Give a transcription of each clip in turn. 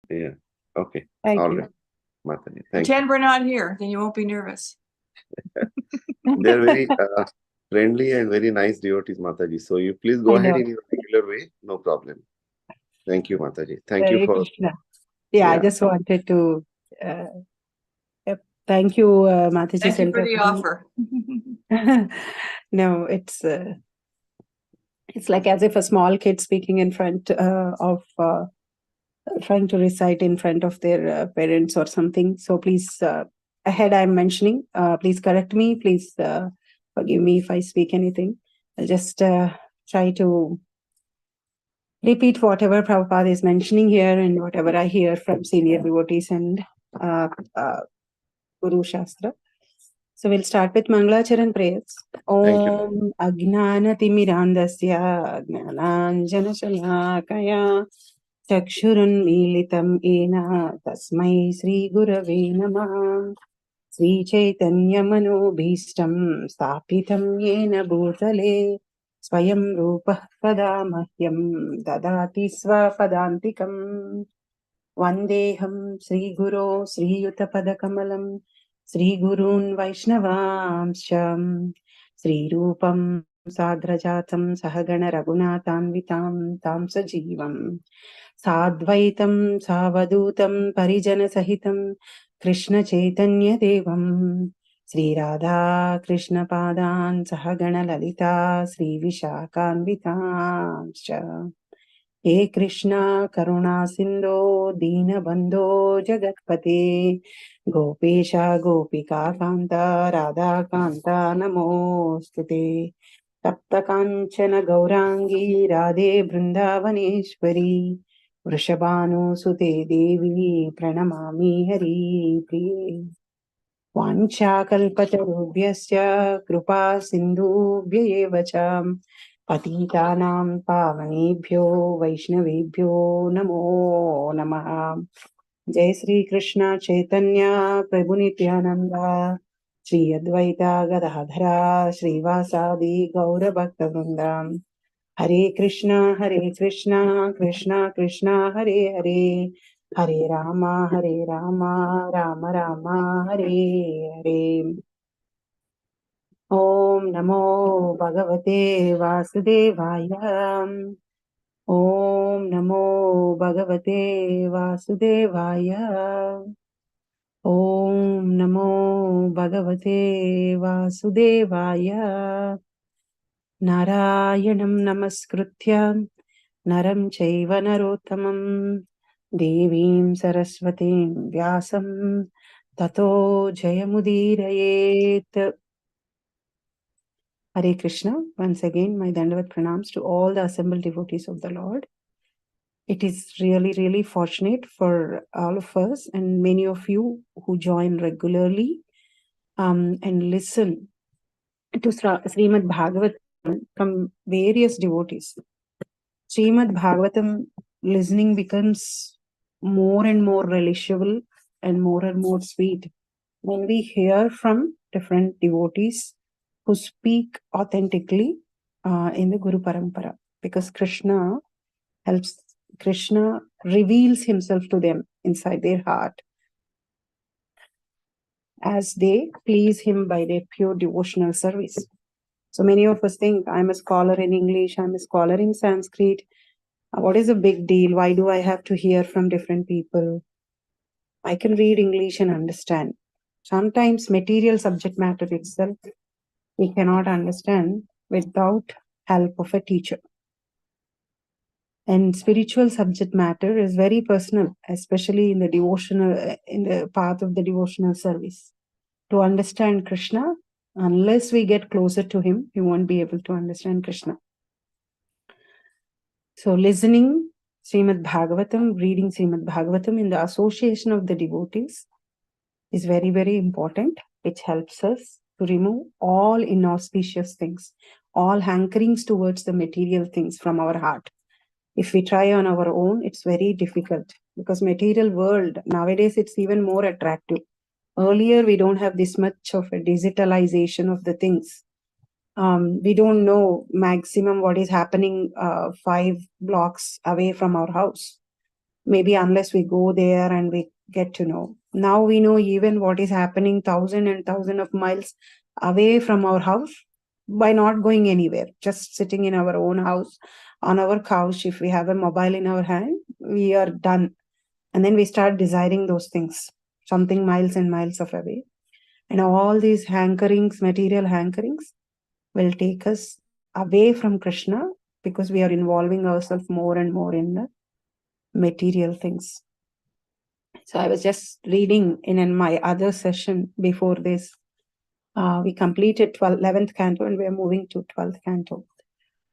Yeah. Okay. Thank All you. right, Mataji. Thank Pretend we're not here, then you won't be nervous. you. They're very friendly and very nice devotees, Mataji. So you please go I ahead know. in your regular way. No problem. Thank you, Mataji. Thank you Hare for, Krishna. Yeah, I yeah. just wanted to yep. Thank you, Mataji Thank you for Center. the offer. No, it's like as if a small kid speaking in front of trying to recite in front of their parents or something. So please, ahead I'm mentioning, please correct me. Please forgive me if I speak anything. I'll just try to repeat whatever Prabhupada is mentioning here and whatever I hear from senior devotees and Guru Shastra. So we'll start with Mangalacharan prayers. Thank you. Om Agnanatimmirandasya Gnananjana Shalakaya Chakshurunmilitam Ena Tasmai Sri Gurave Namah Sri Chaitanya Manobhishtam Stapitam Yena Bhutale Swayam Rupa Padamahyam Dadati Swapadantikam Vandeham Sri Guru Sri Yutapadakamalam Sri Gurun Vaishnavamsham Sri Rupam Sagrajatam Sahagana Raghunatanvitam Tam Sajivam Sadvaitam Savadutam Parijana Sahitam Krishna Chaitanya Devam Sri Radha Krishna Padan Sahagana Lalita Sri Vishakhanvitam हे कृष्णा करुणा सिंधो दीनबंधो जगत्पते गोपेशा गोपिका कांता राधा कांता नमोस्तुते तप्त कांचन गौरांगी राधे वृंदावनेश्वरी वृषभानुसुते देवी प्रणमामि हरिप्रिये वाञ्छाकल्पतरुभ्यश्च कृपा सिन्धुभ्य एव च पतितानां पावनेभ्यो वैष्णवेभ्यो नमो नमः जय श्री कृष्ण चैतन्य प्रभु नित्यानंद श्री अद्वैता गदाधरा श्रीवासादि गौरभक्तवृंद हरे कृष्णा कृष्णा कृष्णा हरे हरे हरे राम राम राम हरे हरे ओम नमो भगवते वासुदेवाय ओम नमो भगवते वासुदेवाय ओम नमो भगवते वासुदेवाय नारायणं नमस्कृत्य नरं चैव नरोत्तमं देवीं सरस्वतीं व्यासं ततो जयमुदीरयेत्. Hare Krishna. Once again, my Dandavat pranams to all the assembled devotees of the Lord. It is really, really fortunate for all of us and many of you who join regularly and listen to Srimad Bhagavatam from various devotees. Srimad Bhagavatam listening becomes more and more relishable and more sweet when we hear from different devotees who speak authentically in the Guru Parampara, because Krishna reveals himself to them inside their heart as they please him by their pure devotional service. So many of us think, I'm a scholar in English, I'm a scholar in Sanskrit. What is a big deal? Why do I have to hear from different people? I can read English and understand. Sometimes material subject matter itself we cannot understand without help of a teacher. And spiritual subject matter is very personal, especially in the path of the devotional service. To understand Krishna, unless we get closer to him, we won't be able to understand Krishna. So listening Srimad Bhagavatam, reading Srimad Bhagavatam in the association of the devotees is very, very important, which helps us to remove all inauspicious things, all hankerings towards the material things from our heart. If we try on our own, it's very difficult because material world, nowadays it's even more attractive. Earlier, we don't have this much of a digitalization of the things. We don't know maximum what is happening 5 blocks away from our house. maybe unless we go there and we get to know. Now we know even what is happening thousand and thousand of miles away from our house by not going anywhere, just sitting in our own house on our couch. If we have a mobile in our hand, we are done. And then we start desiring those things, something miles and miles of away. And all these hankerings, material hankerings, will take us away from Krishna because we are involving ourselves more and more in the material things. So I was just reading in my other session before this. We completed 11th canto and we are moving to 12th canto.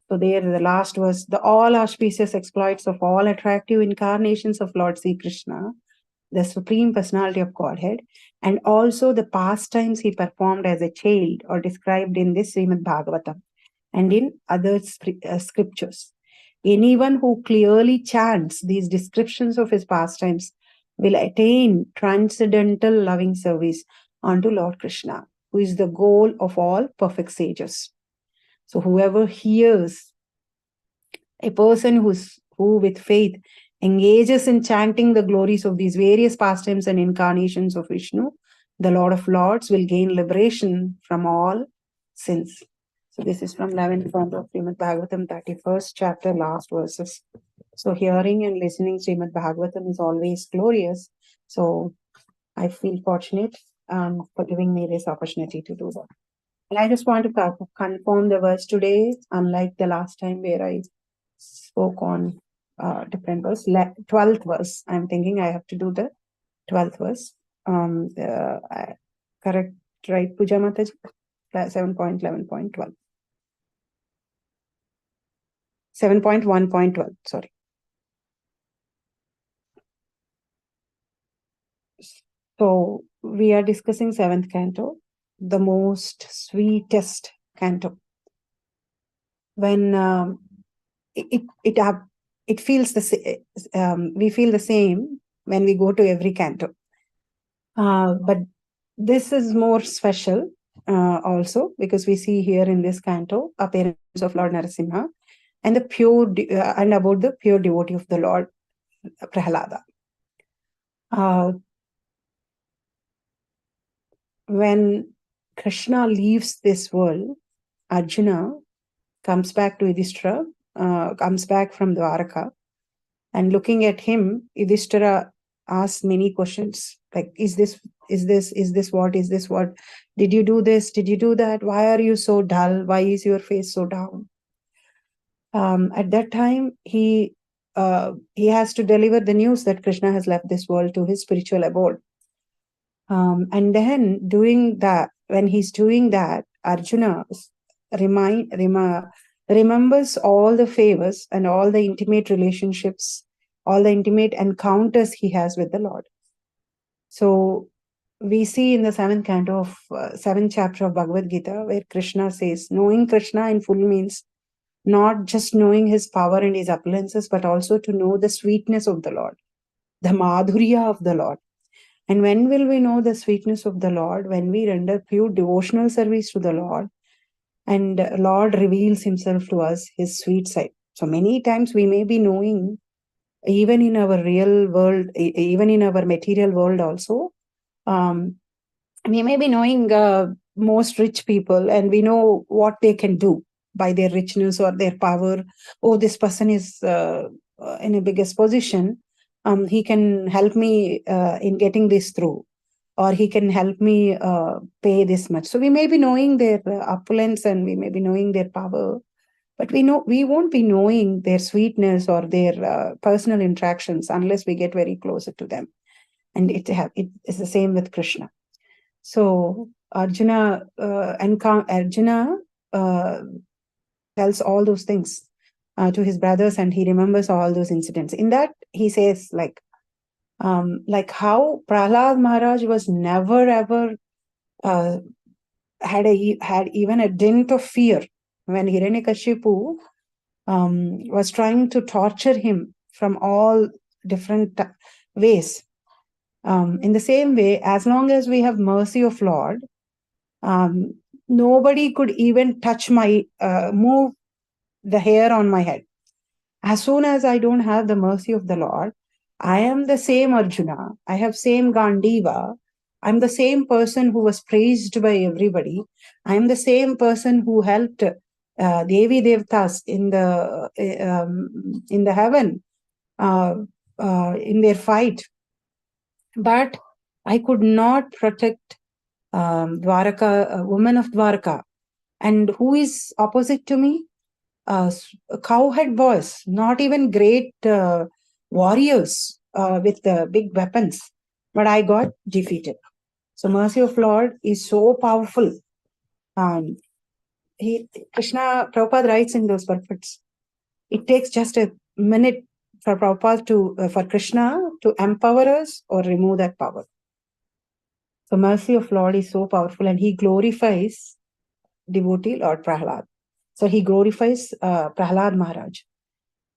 So there the last was the all auspicious exploits of all attractive incarnations of Lord Sri Krishna, the Supreme Personality of Godhead, and also the pastimes he performed as a child are described in this Srimad Bhagvatam and in other scriptures. Anyone who clearly chants these descriptions of his pastimes will attain transcendental loving service unto Lord Krishna, who is the goal of all perfect sages. So whoever hears a person who with faith engages in chanting the glories of these various pastimes and incarnations of Vishnu, the Lord of Lords will gain liberation from all sins. So this is from 11th canto of Srimad Bhagavatam, 31st chapter, last verses. So hearing and listening Srimad Bhagavatam is always glorious. So I feel fortunate for giving me this opportunity to do that. And I just want to confirm the verse today, unlike the last time where I spoke on different verse. 12th verse. I'm thinking I have to do the 12th verse. Correct, right, Puja Mataji? 7.11.12. 7.1.12, sorry. So we are discussing 7th canto, the most sweetest canto. When it feels the same, we feel the same when we go to every canto. But this is more special also because we see here in this canto appearance of Lord Narasimha and the pure and about the pure devotee of the Lord Prahalada. When Krishna leaves this world, Arjuna comes back to Yudhishthira, comes back from Dwaraka, and looking at him, Yudhishthira asks many questions like, is this what? Did you do this? Did you do that? Why are you so dull? Why is your face so down? At that time, he has to deliver the news that Krishna has left this world to his spiritual abode. And then doing that, when he's doing that, Arjuna remembers all the favors and all the intimate relationships, all the intimate encounters he has with the Lord. So we see in the 7th canto of 7th chapter of Bhagavad Gita, where Krishna says, knowing Krishna in full means not just knowing his power and his opulences, but also to know the sweetness of the Lord, the madhurya of the Lord. And when will we know the sweetness of the Lord? When we render pure devotional service to the Lord, and Lord reveals himself to us, his sweet side. So many times we may be knowing, even in our real world, even in our material world also, we may be knowing most rich people, and we know what they can do by their richness or their power. Oh, this person is in a biggest position. He can help me in getting this through, or he can help me pay this much. So we may be knowing their opulence and we may be knowing their power, but we won't be knowing their sweetness or their personal interactions unless we get very closer to them. And it is the same with Krishna. So Arjuna tells all those things to his brothers, and he remembers all those incidents. In that, he says like how Prahlad Maharaj was never ever had even a dint of fear when Hiranyakashipu was trying to torture him from all different ways. In the same way, as long as we have mercy of Lord, nobody could even touch move the hair on my head. As soon as I don't have the mercy of the Lord, I am the same Arjuna. I have same Gandiva. I'm the same person who was praised by everybody. I'm the same person who helped Devi Devtas in the heaven in their fight. But I could not protect Dwaraka, woman of Dwaraka. And who is opposite to me? Cowhead boys, not even great warriors with big weapons. But I got defeated. So mercy of Lord is so powerful. Krishna Prabhupada writes in those purports, it takes just a minute for Prabhupada for Krishna to empower us or remove that power. So mercy of Lord is so powerful, and he glorifies devotee Lord Prahlad. So he glorifies Prahlad Maharaj.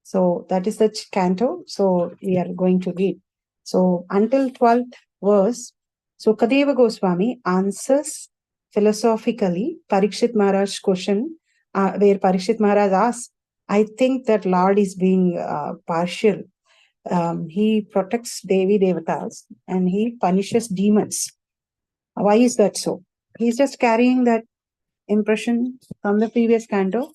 So that is the canto. So we are going to read. So until 12th verse, so Kadeva Goswami answers philosophically Parikshit Maharaj's question, where Parikshit Maharaj asks, I think that Lord is being partial. He protects Devi Devatas and he punishes demons. Why is that so? He's just carrying that impression from the previous canto,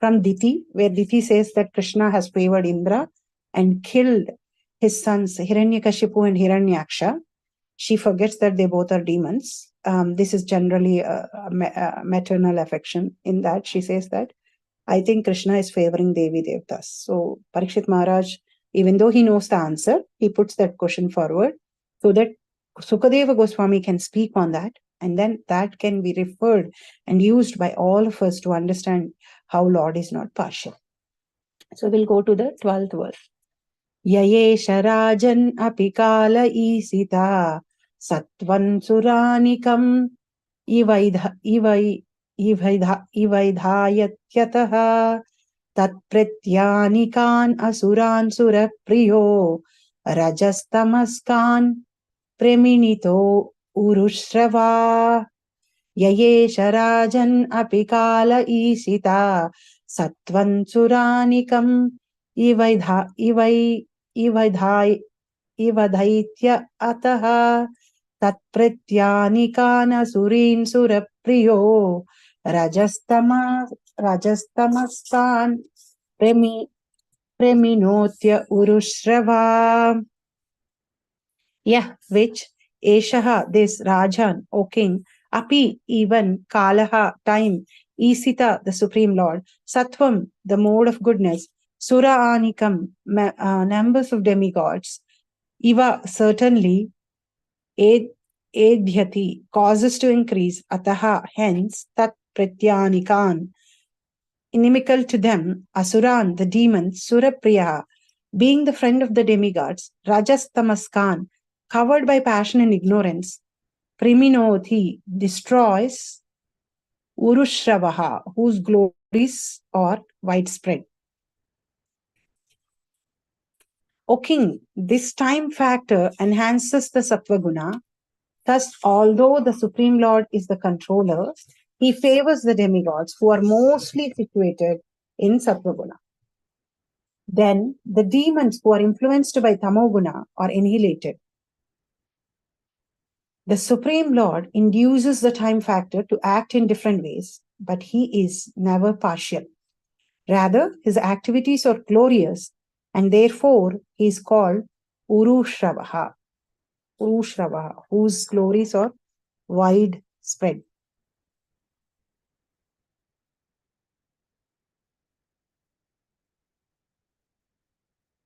from Diti, where Diti says that Krishna has favored Indra and killed his sons Hiranyakashipu and Hiranyaksha. She forgets that they both are demons. This is generally a maternal affection. In that, she says that I think Krishna is favoring Devi Devtas. So Parikshit Maharaj, even though he knows the answer, he puts that question forward so that Sukadeva Goswami can speak on that, and then that can be referred and used by all of us to understand how Lord is not partial. So we'll go to the 12th verse. Yayesha Rajan apikala isita satvan suranikam ivaidhayatyataha tatpratyanikan asuran surapriyo rajastamaskan preminito urushrava Yayesha Rajan apikala isita satvan suranikam ivadhaitya ataha tatpratyanikan asurin surapriyo rajastamastan preminotya urushrava. Yeah, which Eshaha, this Rajan, O king, Api, even Kalaha, time, Isita, the Supreme Lord, Sattvam, the mode of goodness, Sura Anikam, numbers of demigods, Iva, certainly, Edhyati, causes to increase, Ataha, hence, Tat Pratyanikan, inimical to them, Asuran, the demons, Surapriya, being the friend of the demigods, Rajastamaskan, covered by passion and ignorance, Priminodhi, destroys Urushravaha, whose glories are widespread. O king, this time factor enhances the Sattva Guna. Thus, although the Supreme Lord is the controller, he favors the demigods who are mostly situated in Sattva Guna. Then the demons who are influenced by Tamoguna are annihilated. The Supreme Lord induces the time factor to act in different ways, but he is never partial. Rather, his activities are glorious, and therefore he is called Urushravaha, whose glories are widespread.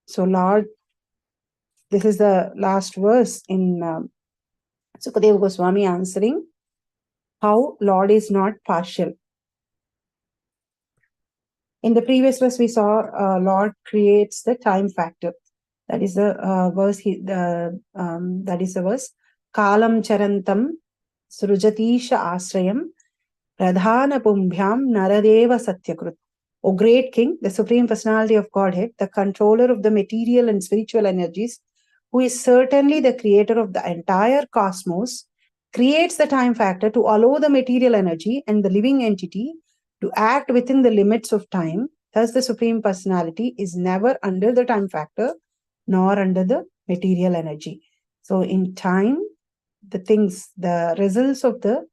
So, Lord, this is the last verse in Sukadeva Goswami answering how Lord is not partial. In the previous verse, we saw Lord creates the time factor. That is the verse. That is the verse. Kalam charantam srujatisha asrayam pradhana pumbhyam naradeva satyakrut. O great King, the Supreme Personality of Godhead, the controller of the material and spiritual energies, who is certainly the creator of the entire cosmos, creates the time factor to allow the material energy and the living entity to act within the limits of time. Thus, the Supreme Personality is never under the time factor, nor under the material energy. So in time, the results of the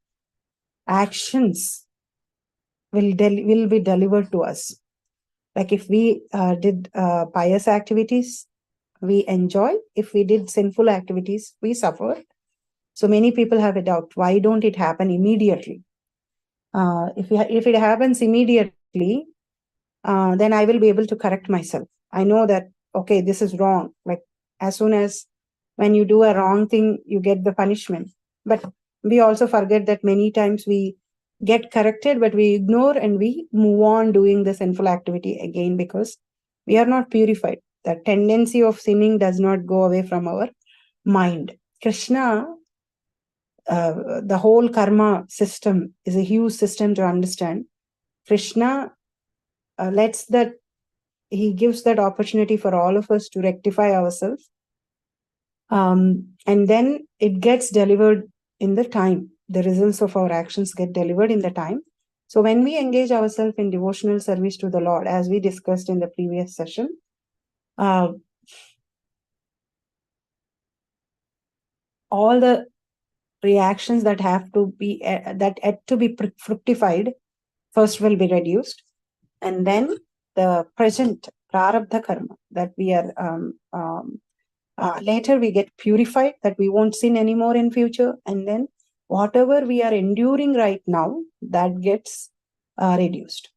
actions will be delivered to us. Like if we did pious activities, we enjoy. If we did sinful activities, we suffer. So many people have a doubt, why don't it happen immediately? If it happens immediately, then I will be able to correct myself. I know that, okay, this is wrong. Like as soon as when you do a wrong thing, you get the punishment. But we also forget that many times we get corrected, but we ignore and we move on doing the sinful activity again because we are not purified. The tendency of sinning does not go away from our mind. Krishna, the whole karma system is a huge system to understand. Krishna he gives that opportunity for all of us to rectify ourselves. And then it gets delivered in the time. The results of our actions get delivered in the time. So when we engage ourselves in devotional service to the Lord, as we discussed in the previous session, all the reactions that have to be fructified first will be reduced, and then the present prarabdha karma that we are later we get purified, that we won't sin anymore in future, and then whatever we are enduring right now, that gets reduced.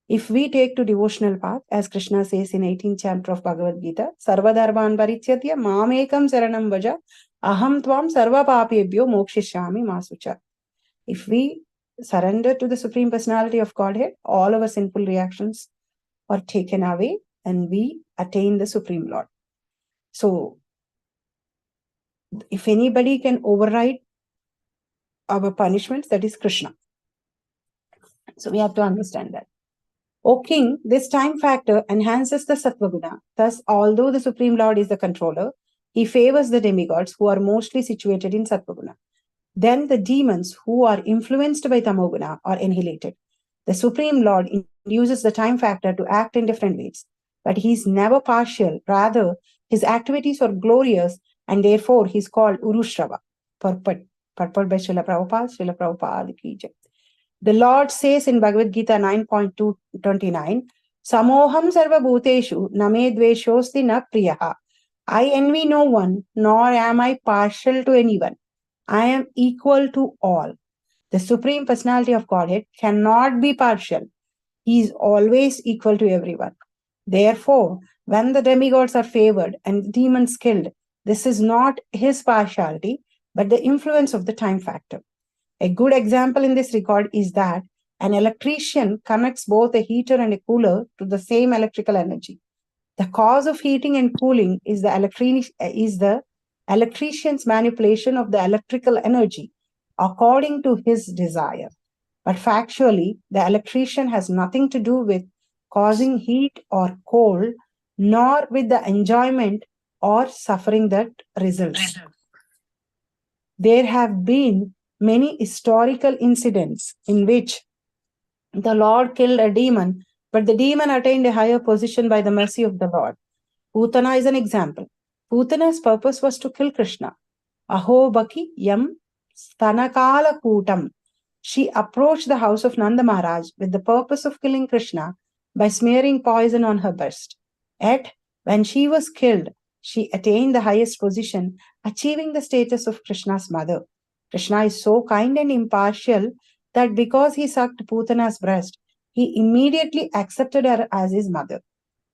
If we take to devotional path, as Krishna says in 18th chapter of Bhagavad Gita, Sarvadharman parityatya mamekam saranam vaja aham tvam sarva papebhyo mokshishyami masucha. If we surrender to the Supreme Personality of Godhead, all our sinful reactions are taken away and we attain the Supreme Lord. So, if anybody can override our punishments, that is Krishna. So, we have to understand that. O King, this time factor enhances the Sattva Guna. Thus, although the Supreme Lord is the controller, he favors the demigods who are mostly situated in Sattva Guna. Then the demons who are influenced by Tamoguna are annihilated. The Supreme Lord uses the time factor to act in different ways, but he is never partial. Rather, his activities are glorious, and therefore he is called Urushrava. Purport by Srila Prabhupada ki jai. The Lord says in Bhagavad Gita 9.229, Samoham sarva bhuteshu name dveshosti na priyaha. I envy no one, nor am I partial to anyone. I am equal to all. The Supreme Personality of Godhead cannot be partial. He is always equal to everyone. Therefore, when the demigods are favored and demons killed, this is not his partiality, but the influence of the time factor. A good example in this regard is that an electrician connects both a heater and a cooler to the same electrical energy. The cause of heating and cooling is the electrician's manipulation of the electrical energy according to his desire. But factually, the electrician has nothing to do with causing heat or cold, nor with the enjoyment or suffering that results. There have been many historical incidents in which the Lord killed a demon, but the demon attained a higher position by the mercy of the Lord. Putana is an example. Putana's purpose was to kill Krishna. Aho baki yam stanakala kutam. She approached the house of Nanda Maharaj with the purpose of killing Krishna by smearing poison on her breast. Yet, when she was killed, she attained the highest position, achieving the status of Krishna's mother. Krishna is so kind and impartial that because he sucked Putana's breast, he immediately accepted her as his mother.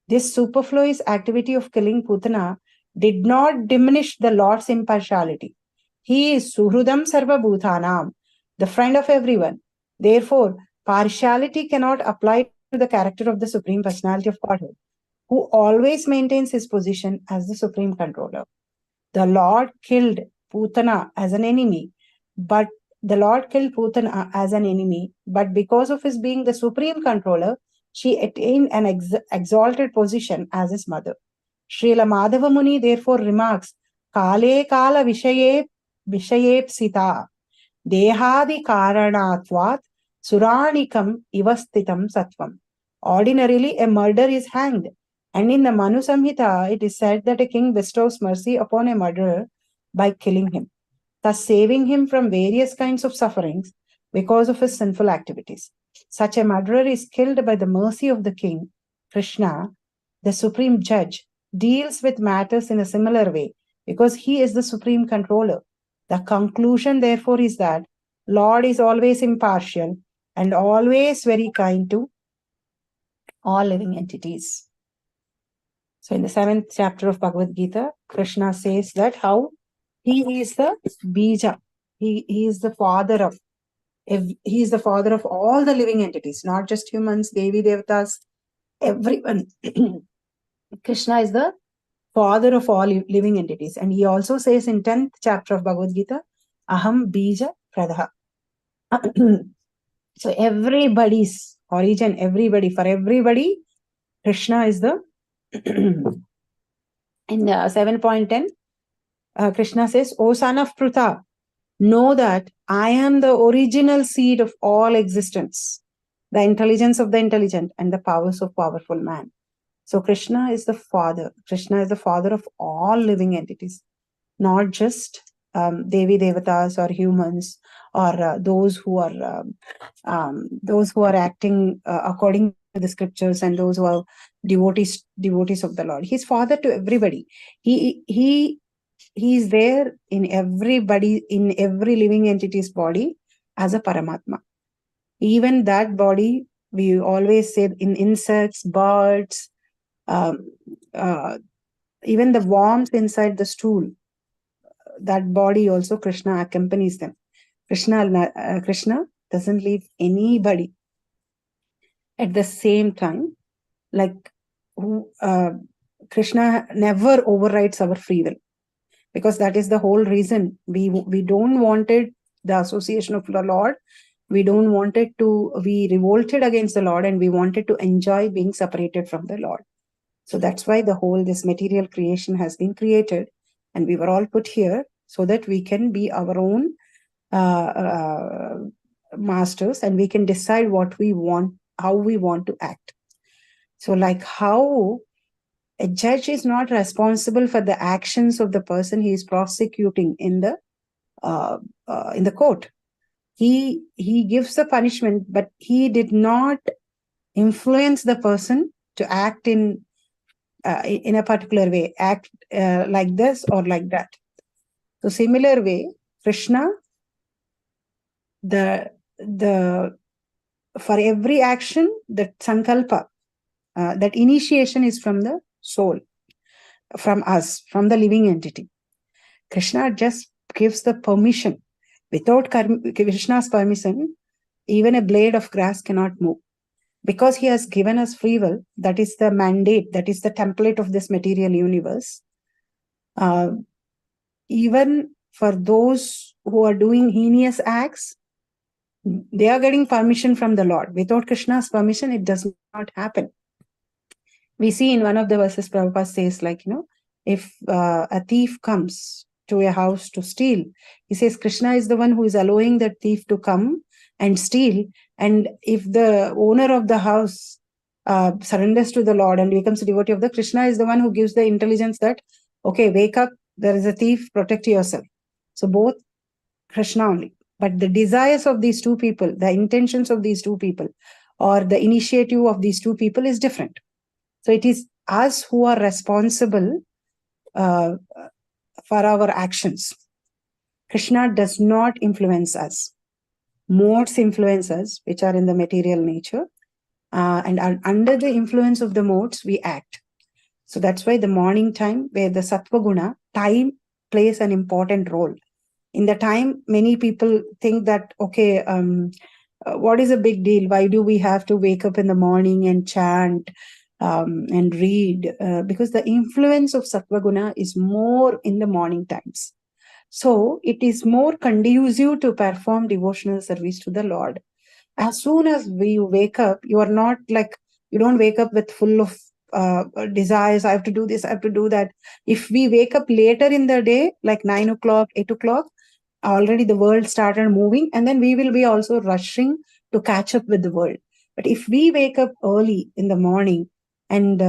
This superfluous activity of killing Putana did not diminish the Lord's impartiality. He is Suhrudam Sarva Bhutanam, the friend of everyone. Therefore, partiality cannot apply to the character of the Supreme Personality of Godhead, who always maintains his position as the Supreme Controller. The Lord killed Putana as an enemy, but because of his being the Supreme Controller, she attained an exalted position as his mother. Srila Madhava Muni therefore remarks, Kale Kala Vishayep Sita, Dehadi Karanatvat, Suranikam Ivastitam Sattvam. Ordinarily, a murder is hanged, And in the Manu Samhita, it is said that a king bestows mercy upon a murderer by killing him, thus saving him from various kinds of sufferings because of his sinful activities. Such a murderer is killed by the mercy of the king. Krishna, the supreme judge, deals with matters in a similar way because he is the supreme controller. The conclusion, therefore, is that Lord is always impartial and always very kind to all living entities. So in the 7th chapter of Bhagavad Gita, Krishna says that how he is the Bija. He is the father of all the living entities, not just humans, Devi, Devatas, everyone. Krishna is the father of all living entities. And he also says in 10th chapter of Bhagavad Gita, Aham Bija Pradaha. So everybody's origin, for everybody, Krishna is the in 7.10, Krishna says, O son of Pruta, know that I am the original seed of all existence, the intelligence of the intelligent and the powers of powerful man. So Krishna is the father. Krishna is the father of all living entities, not just Devi Devatas or humans or those who are acting according to the scriptures and those who are devotees of the Lord. He's father to everybody. He is there in everybody, in every living entity's body as a Paramatma. Even that body, we always say in insects, birds, even the worms inside the stool, that body also Krishna accompanies them. Krishna doesn't leave anybody. At the same time, like Krishna never overrides our free will, because that is the whole reason we don't wanted the association of the Lord. We revolted against the Lord, and we wanted to enjoy being separated from the Lord. So that's why this material creation has been created, and we were all put here so that we can be our own masters, and we can decide what we want, how we want to act. So like how a judge is not responsible for the actions of the person he is prosecuting in the court. He gives the punishment, but he did not influence the person to act in a particular way, act like this or like that. So similar way, Krishna, for every action, that sankalpa, that initiation is from the soul, from us, from the living entity. Krishna just gives the permission. Without Krishna's permission, even a blade of grass cannot move. Because he has given us free will, that is the mandate, that is the template of this material universe. Even for those who are doing heinous acts, they are getting permission from the Lord. Without Krishna's permission, it does not happen. We see in one of the verses, Prabhupada says, if a thief comes to a house to steal, he says Krishna is the one who is allowing that thief to come and steal. And if the owner of the house surrenders to the Lord and becomes a devotee of the Krishna, is the one who gives the intelligence that, okay, wake up, there is a thief, protect yourself. So both Krishna only. But the desires of these two people, the intentions of these two people, or the initiative of these two people is different. So it is us who are responsible for our actions. Krishna does not influence us. Modes influence us, which are in the material nature. And under the influence of the modes, we act. So that's why the morning time, where the Sattva Guna, time plays an important role. In the time, many people think that, okay, what is a big deal? Why do we have to wake up in the morning and chant and read? Because the influence of Sattva Guna is more in the morning times. So it is more conducive to perform devotional service to the Lord. As soon as you wake up, you are not like, you don't wake up with full of desires. I have to do this, I have to do that. If we wake up later in the day, like 9 o'clock, 8 o'clock, already the world started moving, and then we will be also rushing to catch up with the world. But if we wake up early in the morning and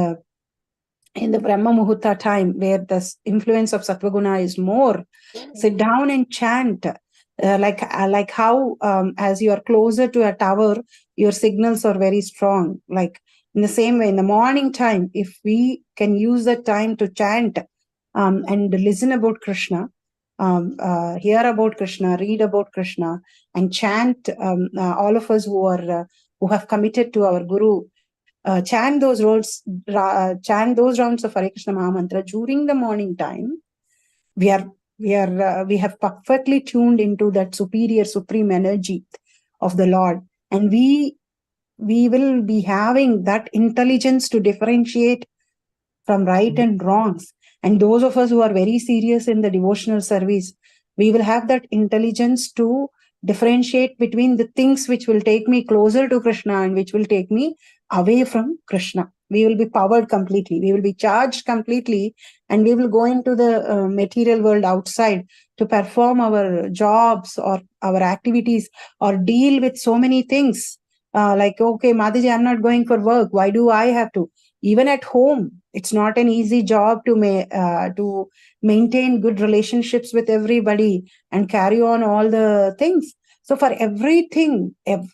in the Brahma Muhurta time, where the influence of Sattva-guna is more, sit down and chant. Like how as you are closer to a tower, your signals are very strong. Like in the same way, in the morning time, if we can use that time to chant and listen about Krishna, hear about Krishna, read about Krishna, and chant. All of us who have committed to our Guru, chant those rounds of Hare Krishna Mahamantra during the morning time. We have perfectly tuned into that superior, supreme energy of the Lord, and we will be having that intelligence to differentiate from right and wrongs. And those of us who are very serious in the devotional service, we will have that intelligence to differentiate between the things which will take me closer to Krishna and which will take me away from Krishna. We will be powered completely. We will be charged completely, and we will go into the material world outside to perform our jobs or our activities or deal with so many things. Like, okay, Mataji, I'm not going for work. Why do I have to? Even at home, it's not an easy job to maintain good relationships with everybody and carry on all the things. So for everything, at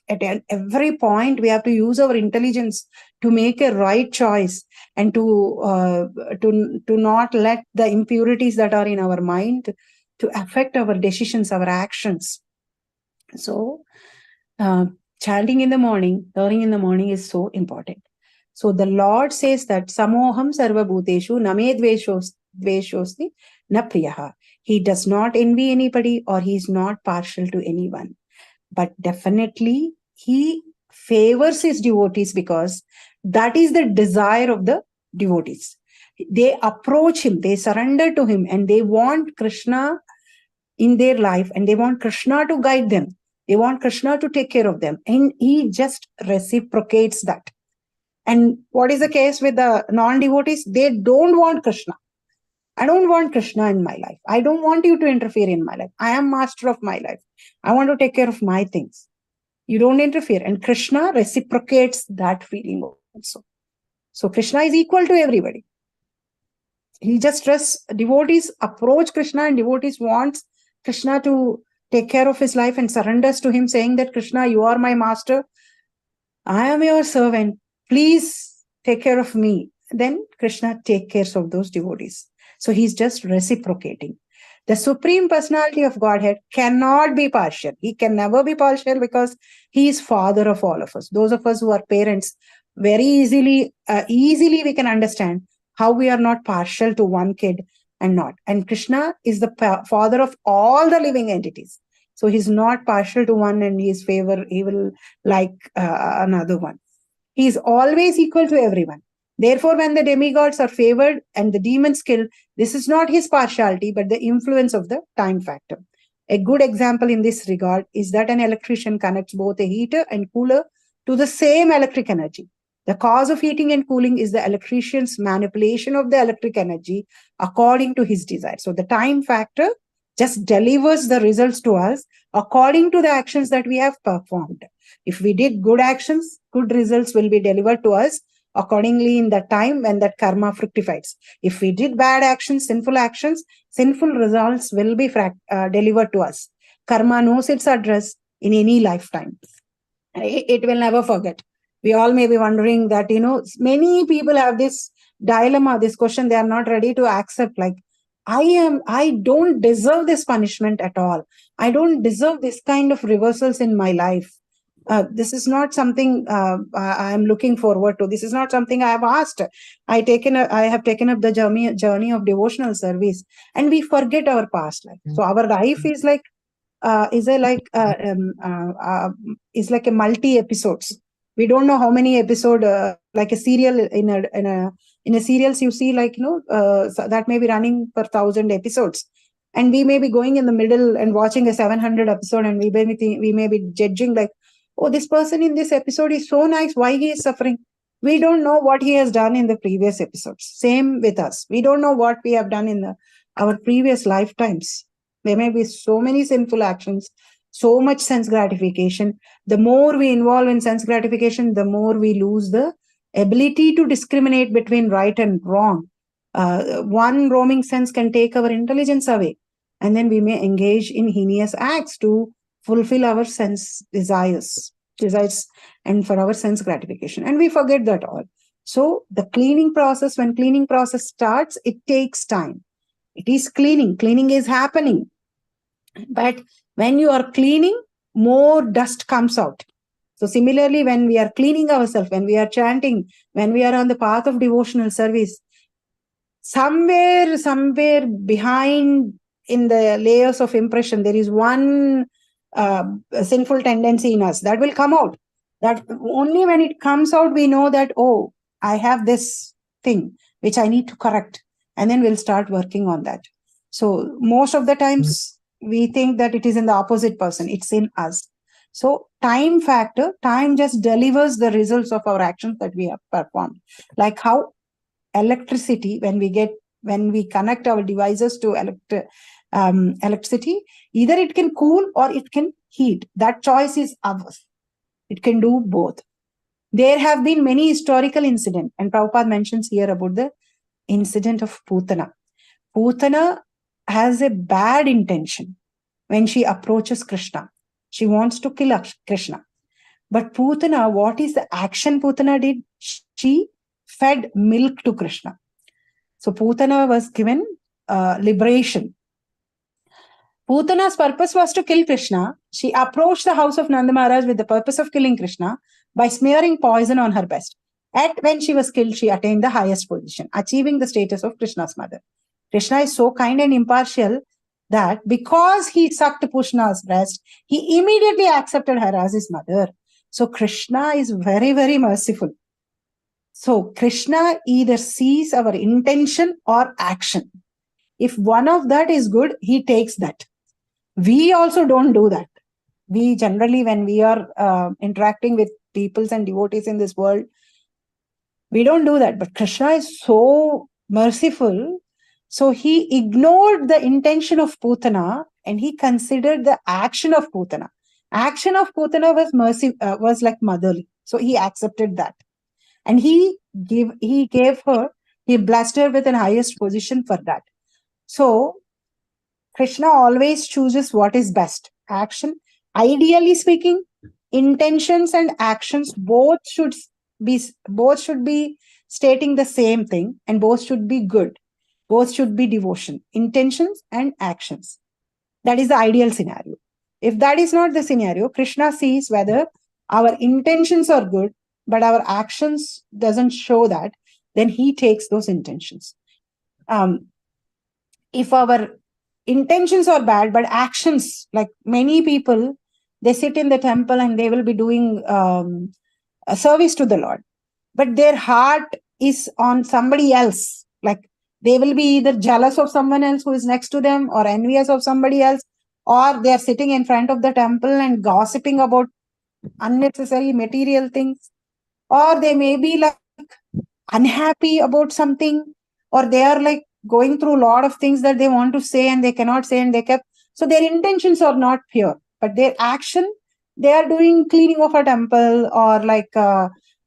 every point, we have to use our intelligence to make a right choice and to not let the impurities that are in our mind to affect our decisions, our actions. So chanting in the morning, learning in the morning is so important. So the Lord says that Samoham Sarva Bhuteshu Name Dveshosti Na Priyaha. He does not envy anybody, or he is not partial to anyone. But definitely he favors his devotees, because that is the desire of the devotees. They approach him, they surrender to him, and they want Krishna in their life, and they want Krishna to guide them. They want Krishna to take care of them. And he just reciprocates that. And what is the case with the non-devotees? They don't want Krishna. I don't want Krishna in my life. I don't want you to interfere in my life. I am master of my life. I want to take care of my things. You don't interfere. And Krishna reciprocates that feeling also. So Krishna is equal to everybody. He just trusts. Devotees approach Krishna, and devotees wants Krishna to take care of his life and surrenders to him, saying that Krishna, you are my master. I am your servant. Please take care of me. Then Krishna takes care of those devotees. So he's just reciprocating. The Supreme Personality of Godhead cannot be partial. He can never be partial, because he is Father of all of us. Those of us who are parents, very easily we can understand how we are not partial to one kid and not. And Krishna is the Father of all the living entities. So he's not partial to one and he will like another one. He is always equal to everyone. Therefore, when the demigods are favored and the demons kill, this is not his partiality, but the influence of the time factor. A good example in this regard is that an electrician connects both a heater and cooler to the same electric energy. The cause of heating and cooling is the electrician's manipulation of the electric energy according to his desire. So the time factor just delivers the results to us according to the actions that we have performed. If we did good actions, good results will be delivered to us accordingly in the time when that karma fructifies. If we did bad actions, sinful results will be delivered to us. Karma knows its address in any lifetime. It will never forget. We all may be wondering that, many people have this dilemma, this question they are not ready to accept. Like, I don't deserve this punishment at all. I don't deserve this kind of reversals in my life. This is not something I am looking forward to. This is not something I have asked. I have taken up the journey of devotional service, and we forget our past life. So our life is like is like a multi episodes. We don't know how many episode, like a serial in a serials you see, like so that may be running for 1,000 episodes, and we may be going in the middle and watching a 700 episode, and we may be judging like, oh, this person in this episode is so nice, why he is suffering? We don't know what he has done in the previous episodes. Same with us. We don't know what we have done in our previous lifetimes. There may be so many sinful actions, so much sense gratification. The more we involve in sense gratification, the more we lose the ability to discriminate between right and wrong. One roaming sense can take our intelligence away, and then we may engage in heinous acts to fulfill our sense desires and for our sense gratification, and we forget that all. So the cleaning process, when cleaning process starts, it takes time. It is cleaning is happening, but when you are cleaning, more dust comes out. So similarly, when we are cleaning ourselves, when we are chanting, when we are on the path of devotional service, somewhere behind in the layers of impression, there is one sinful tendency in us that will come out. That only when it comes out, we know that, oh, I have this thing which I need to correct. And then we'll start working on that. So most of the times we think that it is in the opposite person. It's in us. So time factor, time just delivers the results of our actions that we have performed. Like how electricity, when we connect our devices to electricity, either it can cool or it can heat. That choice is ours. It can do both. There have been many historical incidents, and Prabhupada mentions here about the incident of Putana. Putana has a bad intention when she approaches Krishna. She wants to kill Krishna. But Putana, what is the action Putana did? She fed milk to Krishna. So Putana was given liberation. Putana's purpose was to kill Krishna. She approached the house of Nanda Maharaj with the purpose of killing Krishna by smearing poison on her breast. At when she was killed, she attained the highest position, achieving the status of Krishna's mother. Krishna is so kind and impartial that because he sucked Putana's breast, he immediately accepted her as his mother. So Krishna is very, very merciful. So Krishna either sees our intention or action. If one of that is good, he takes that. We also don't do that. We generally, when we are interacting with peoples and devotees in this world, we don't do that. But Krishna is so merciful. So he ignored the intention of Putana and he considered the action of Putana. Action of Putana was like motherly. So he accepted that. And he blessed her with an highest position for that. So Krishna always chooses what is best. Action, ideally speaking, intentions and actions both should be stating the same thing, and both should be good. Both should be devotion, intentions and actions. That is the ideal scenario. If that is not the scenario, Krishna sees whether our intentions are good, but our actions doesn't show that, then he takes those intentions. If our intentions are bad, but actions, like many people, they sit in the temple and they will be doing a service to the Lord, but their heart is on somebody else. Like they will be either jealous of someone else who is next to them or envious of somebody else, or they are sitting in front of the temple and gossiping about unnecessary material things, or they may be like unhappy about something, or they are like going through a lot of things that they want to say and they cannot say, and so their intentions are not pure, but their action, they are doing cleaning of a temple or like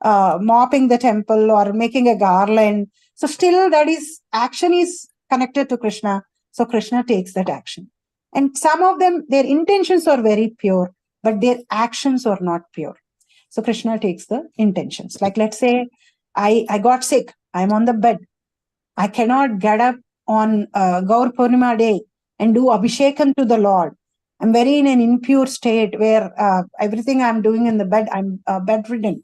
mopping the temple or making a garland. So still that is action is connected to Krishna. So Krishna takes that action. And some of them, their intentions are very pure, but their actions are not pure. So Krishna takes the intentions. Like let's say I got sick. I'm on the bed. I cannot get up on Gaur Purnima day and do Abhishekam to the Lord. I'm very in an impure state where everything I'm doing in the bed, I'm bedridden.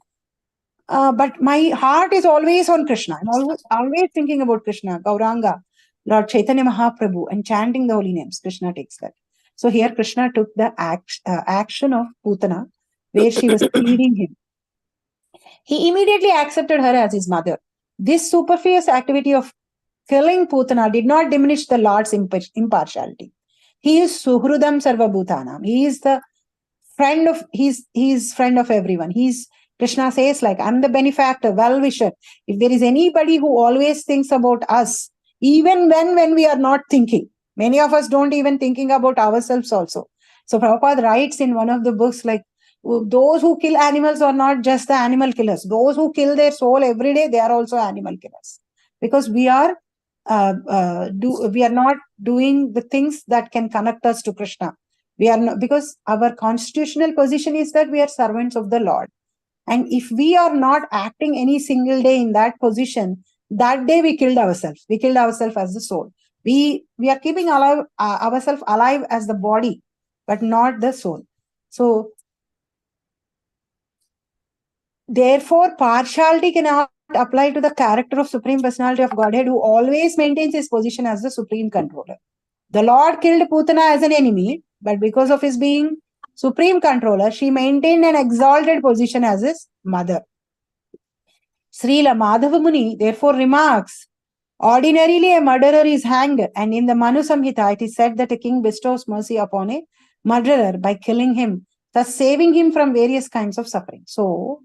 But my heart is always on Krishna. I'm always thinking about Krishna, Gauranga, Lord Chaitanya Mahaprabhu, and chanting the holy names. Krishna takes that. So here Krishna took the action of Putana, where she was feeding him. He immediately accepted her as his mother. This superfluous activity of killing Putana did not diminish the Lord's impartiality. He is Suhrudam Sarvabhutanam. He is the friend of, he's friend of everyone. Krishna says, like, I'm the benefactor, well-wisher. If there is anybody who always thinks about us, even when we are not thinking, many of us don't even thinking about ourselves also. So Prabhupada writes in one of the books, like, those who kill animals are not just the animal killers. Those who kill their soul every day, they are also animal killers. Because we are we are not doing the things that can connect us to Krishna. We are not, because our constitutional position is that we are servants of the Lord. And if we are not acting any single day in that position, that day we killed ourselves. We killed ourselves as the soul. We are keeping alive, ourselves alive as the body, but not the soul. So, therefore, partiality cannot apply to the character of Supreme Personality of Godhead, who always maintains his position as the Supreme Controller. The Lord killed Putana as an enemy, but because of his being Supreme Controller, she maintained an exalted position as his mother. Srila Madhava Muni therefore remarks, ordinarily a murderer is hanged, and in the Manu Samhita it is said that a king bestows mercy upon a murderer by killing him, thus saving him from various kinds of suffering. So,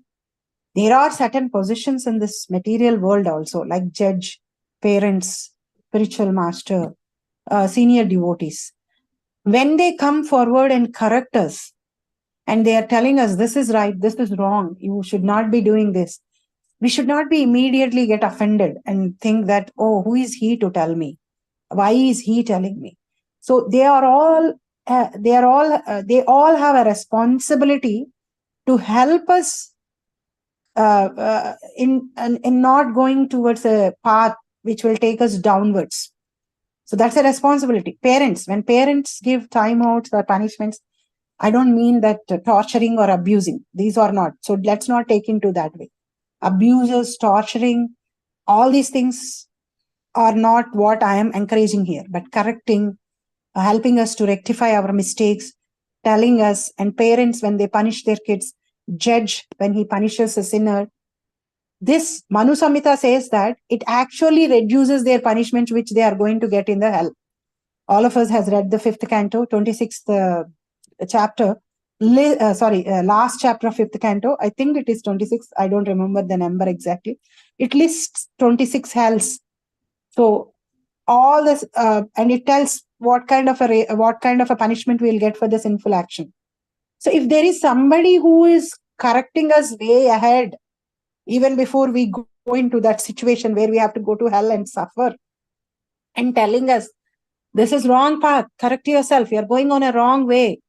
there are certain positions in this material world also, like judge, parents, spiritual master, senior devotees. When they come forward and correct us, and they are telling us this is right, this is wrong, you should not be doing this, we should not be immediately get offended and think that, oh, who is he to tell me? Why is he telling me? So they all have a responsibility to help us in not going towards a path which will take us downwards. So that's a responsibility. Parents, when parents give timeouts or punishments, I don't mean that torturing or abusing. These are not. So let's not take into that way. Abuses, torturing, all these things are not what I am encouraging here, but correcting, helping us to rectify our mistakes, telling us, and parents, when they punish their kids, judge when he punishes a sinner. This Manu Samhita says that it actually reduces their punishment which they are going to get in the hell. All of us has read the 5th canto, 26th chapter. Last chapter of 5th canto. I think it is 26. I don't remember the number exactly. It lists 26 hells. So all this, and it tells what kind of a punishment we'll get for the sinful action. So if there is somebody who is correcting us way ahead, even before we go into that situation where we have to go to hell and suffer, and telling us, this is wrong path, correct yourself, you're going on a wrong way,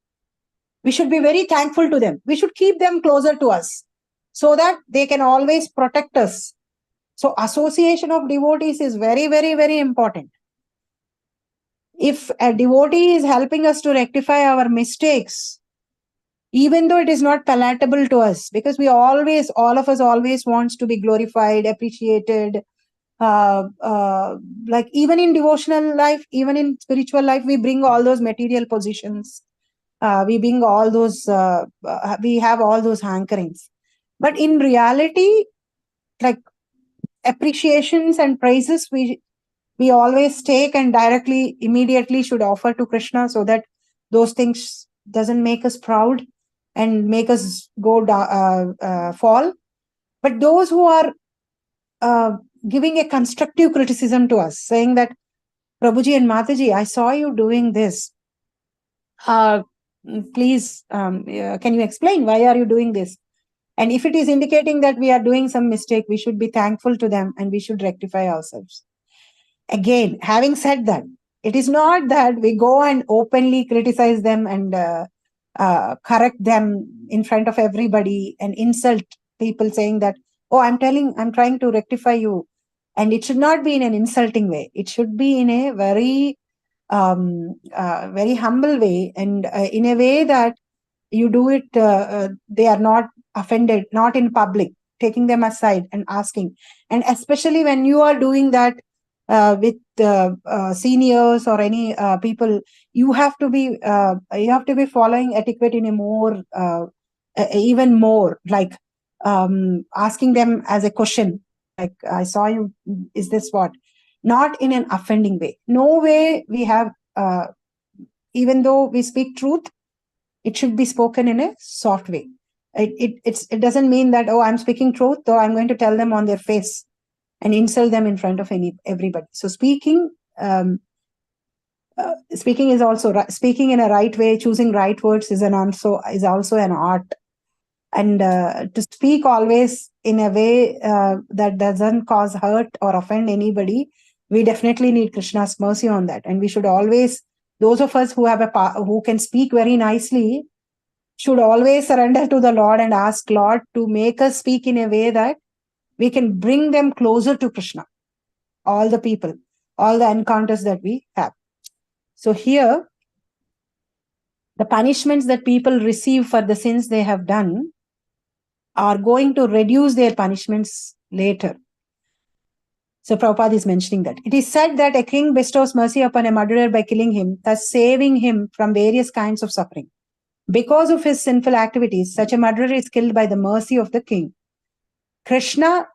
we should be very thankful to them. We should keep them closer to us so that they can always protect us. So association of devotees is very, very, very important. If a devotee is helping us to rectify our mistakes, even though it is not palatable to us, because all of us always wants to be glorified, appreciated, like even in devotional life, even in spiritual life, we bring all those material positions. We bring all those, we have all those hankerings. But in reality, like appreciations and praises, we always take and directly, immediately should offer to Krishna, so that those things doesn't make us proud and make us go fall. But those who are giving a constructive criticism to us, saying that, Prabhuji and Mataji, I saw you doing this. Please, can you explain why are you doing this? And if it is indicating that we are doing some mistake, we should be thankful to them and we should rectify ourselves. Again, having said that, it is not that we go and openly criticize them and correct them in front of everybody and insult people, saying that, oh, I'm trying to rectify you. And it should not be in an insulting way. It should be in a very humble way, and in a way that you do it, they are not offended, not in public, taking them aside and asking. And especially when you are doing that with seniors or any people, you have to be following etiquette in a more, even more, like asking them as a question, like, I saw you, is this what? Not in an offending way. No way we have, even though we speak truth, it should be spoken in a soft way. It doesn't mean that, oh, I'm speaking truth, so I'm going to tell them on their face and insult them in front of everybody. So speaking is also speaking in a right way. Choosing right words is also an art. And to speak always in a way that doesn't cause hurt or offend anybody we definitely need Krishna's mercy on that. And we should always, those of us who have who can speak very nicely, should always surrender to the Lord and ask Lord to make us speak in a way that we can bring them closer to Krishna. All the people, all the encounters that we have. So here, the punishments that people receive for the sins they have done are going to reduce their punishments later. So Prabhupada is mentioning that. It is said that a king bestows mercy upon a murderer by killing him, thus saving him from various kinds of suffering. Because of his sinful activities, such a murderer is killed by the mercy of the king. Krishna,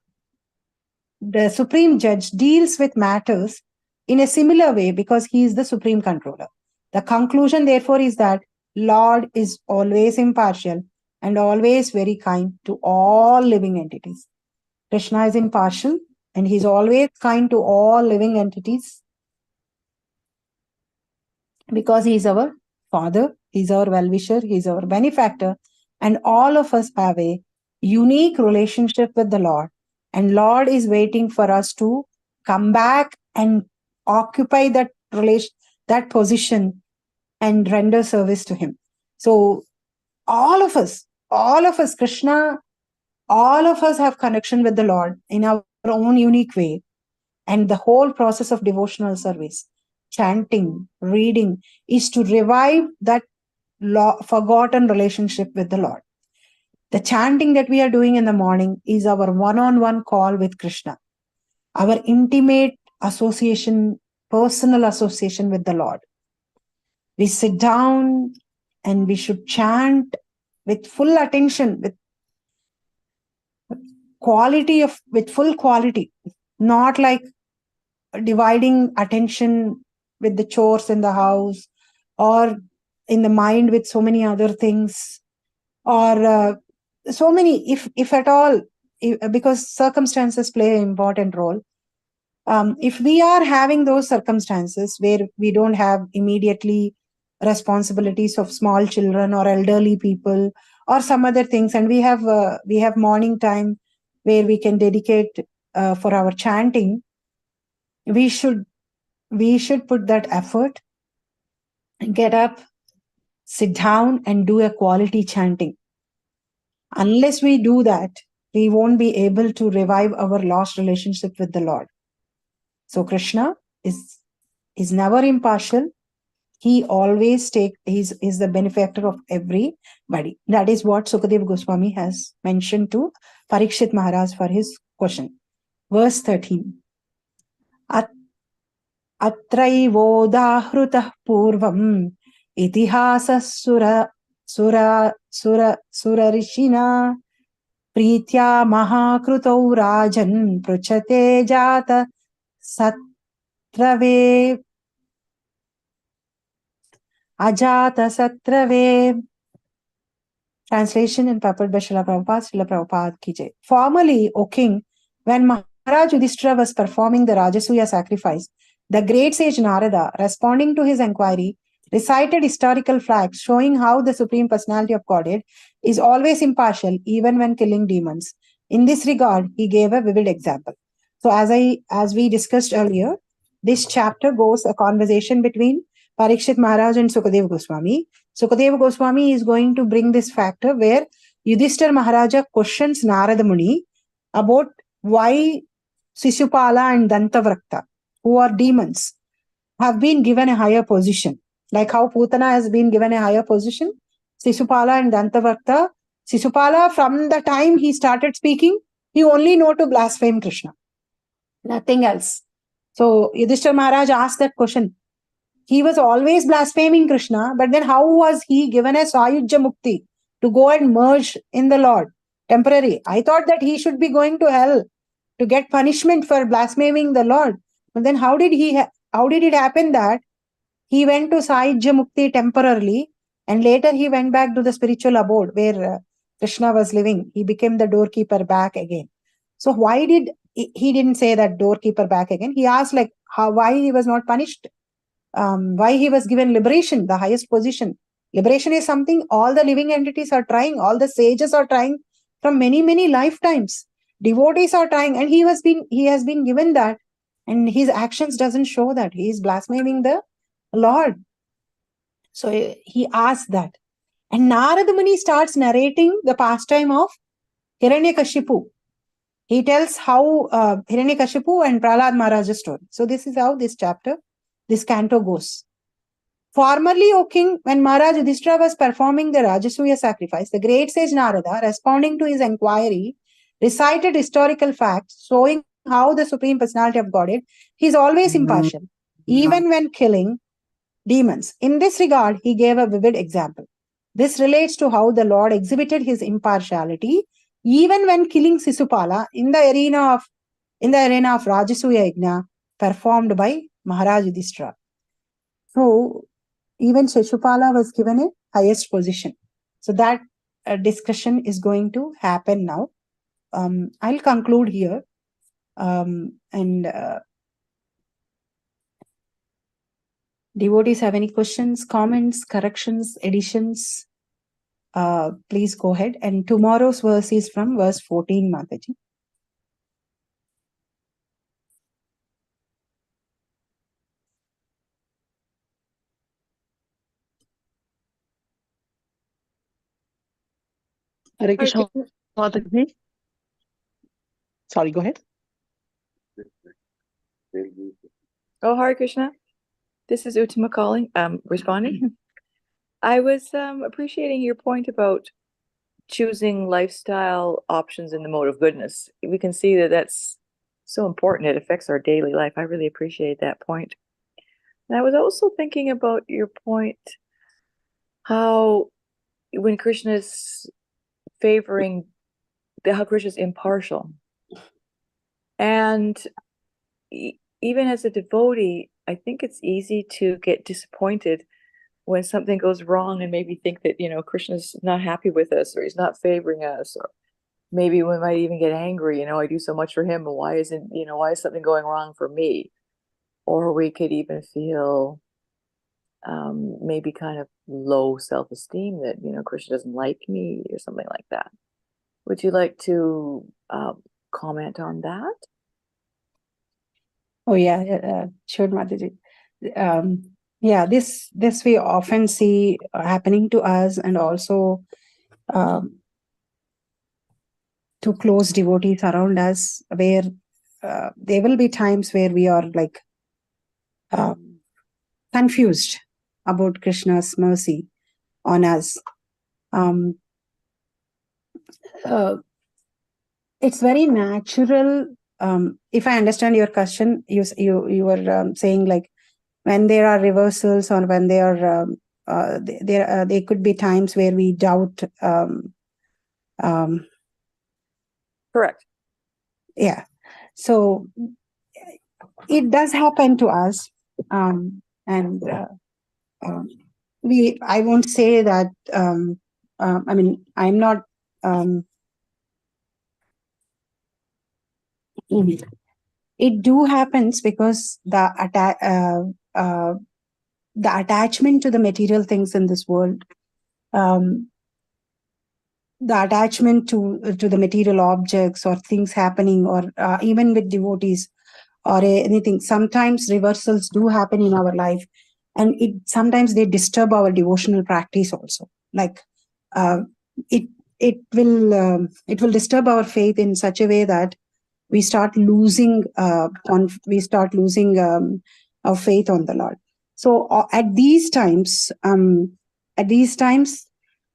the supreme judge, deals with matters in a similar way because he is the supreme controller. The conclusion, therefore, is that Lord is always impartial and always very kind to all living entities. Krishna is impartial and he is always kind to all living entities because he is our Father, he is our well-wisher, he is our benefactor, and all of us have a unique relationship with the Lord. And Lord is waiting for us to come back and occupy that relation, that position, and render service to him. So all of us, Krishna, all of us have connection with the Lord in our own unique way. And the whole process of devotional service, chanting, reading, is to revive that forgotten relationship with the Lord. The chanting that we are doing in the morning is our one-on-one call with Krishna, our intimate association, personal association with the Lord. We sit down and we should chant with full attention, with full quality, not like dividing attention with the chores in the house or in the mind with so many other things, or so many, if at all, because circumstances play an important role. If we are having those circumstances where we don't have immediately responsibilities of small children or elderly people or some other things, and we have morning time where we can dedicate for our chanting, we should put that effort, get up, sit down and do a quality chanting. Unless we do that, we won't be able to revive our lost relationship with the Lord. So Krishna is never impartial. He always is the benefactor of everybody. That is what Sukadeva Goswami has mentioned to Parikshit Maharaj for his question. Verse 13. Atraivodahritah purvam itihasah surarishina Pritya Mahakruto Rajan Pruchate Jata Satrave Ajata Satrave. Translation and purport by Srila Prabhupada ki jai. Formerly, O king, when Maharaj Yudhishthira was performing the Rajasuya sacrifice, the great sage Narada, responding to his inquiry, recited historical facts showing how the Supreme Personality of Godhead is always impartial even when killing demons. In this regard, he gave a vivid example. So as we discussed earlier, this chapter goes a conversation between Parikshit Maharaj and Sukadeva Goswami. Sukadeva Goswami is going to bring this factor where Yudhishthira Maharaja questions Narada Muni about why Sisupala and Dantavrakta, who are demons, have been given a higher position. Like how Putana has been given a higher position, Sisupala and Dantavrakta. Sisupala, from the time he started speaking, he only know to blaspheme Krishna. Nothing else. So Yudhishthira Maharaj asked that question. He was always blaspheming Krishna, but then how was he given a Sayujya Mukti to go and merge in the Lord? Temporary. I thought that he should be going to hell to get punishment for blaspheming the Lord. But then how did it happen that he went to Sayujya Mukti temporarily and later he went back to the spiritual abode where Krishna was living? He became the doorkeeper back again. So why did he didn't say that doorkeeper back again? He asked why he was not punished. Why he was given liberation, the highest position. Liberation is something all the living entities are trying, all the sages are trying from many, many lifetimes. Devotees are trying, and he has been given that And his actions doesn't show that. He is blaspheming the Lord. So he asked that. And Narada Muni starts narrating the pastime of Hiranyakashipu. He tells how Hiranyakashipu and Prahlad Maharaja's story. So this is how this chapter, this canto goes. Formerly, O king, when Maharaj Yudhishthira was performing the Rajasuya sacrifice, the great sage Narada, responding to his inquiry, recited historical facts showing how the Supreme Personality of Godhead, he is always impartial, even when killing demons. In this regard, he gave a vivid example. This relates to how the Lord exhibited his impartiality even when killing Sisupala in the arena of Rajasuya Yajna performed by Maharaj Yudhishthira. So even Shishupala was given a highest position. So that discussion is going to happen now. I'll conclude here. Devotees have any questions, comments, corrections, additions? Please go ahead. And tomorrow's verse is from verse 14, Mataji. Hare Krishna, Mataji. Sorry, go ahead. Oh, Hare Krishna. This is Utama calling, responding. I was appreciating your point about choosing lifestyle options in the mode of goodness. We can see that that's so important. It affects our daily life. I really appreciate that point. And I was also thinking about your point, how when Krishna is favoring, how Krishna is impartial. And even as a devotee, I think it's easy to get disappointed when something goes wrong and maybe think that, Krishna's not happy with us, or he's not favoring us, or maybe we might even get angry, I do so much for him, and why is something going wrong for me? Or we could even feel maybe kind of low self-esteem that, Krishna doesn't like me or something like that. Would you like to comment on that? Oh, yeah, sure, Mataji. This we often see happening to us, and also to close devotees around us, where there will be times where we are like confused about Krishna's mercy on us. It's very natural. If I understand your question, you were saying like when there are reversals, or when there could be times where we doubt. Correct. Yeah. So it does happen to us, and I won't say that. I mean, I'm not. It do happens because the attachment to the material things in this world, the attachment to the material objects or things happening, or even with devotees or anything, sometimes reversals do happen in our life, and sometimes they disturb our devotional practice also. Like it will disturb our faith in such a way that we start losing our faith on the Lord. So at these times,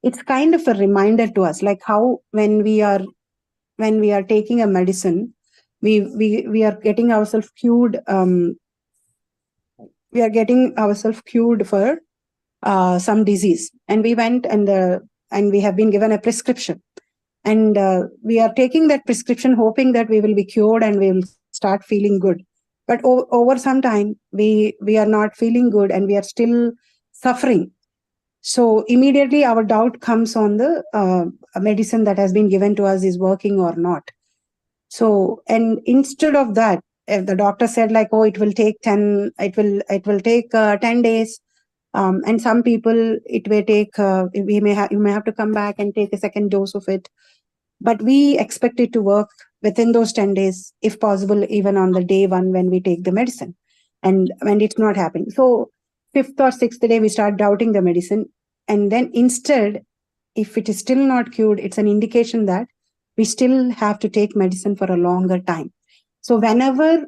it's kind of a reminder to us, like how when we are taking a medicine, we are getting ourselves cured. We are getting ourselves cured for some disease, and we went and we have been given a prescription. And we are taking that prescription hoping that we will be cured and we will start feeling good. But over some time, we are not feeling good and we are still suffering. So immediately our doubt comes on the medicine that has been given to us is working or not. So, and instead of that, if the doctor said like, oh, it will take 10 days. And some people, it may take, you may have to come back and take a second dose of it. But we expect it to work within those 10 days, if possible, even on the day one when we take the medicine. And when it's not happening. So 5th or 6th day, we start doubting the medicine. And then instead, if it is still not cured, it's an indication that we still have to take medicine for a longer time. So whenever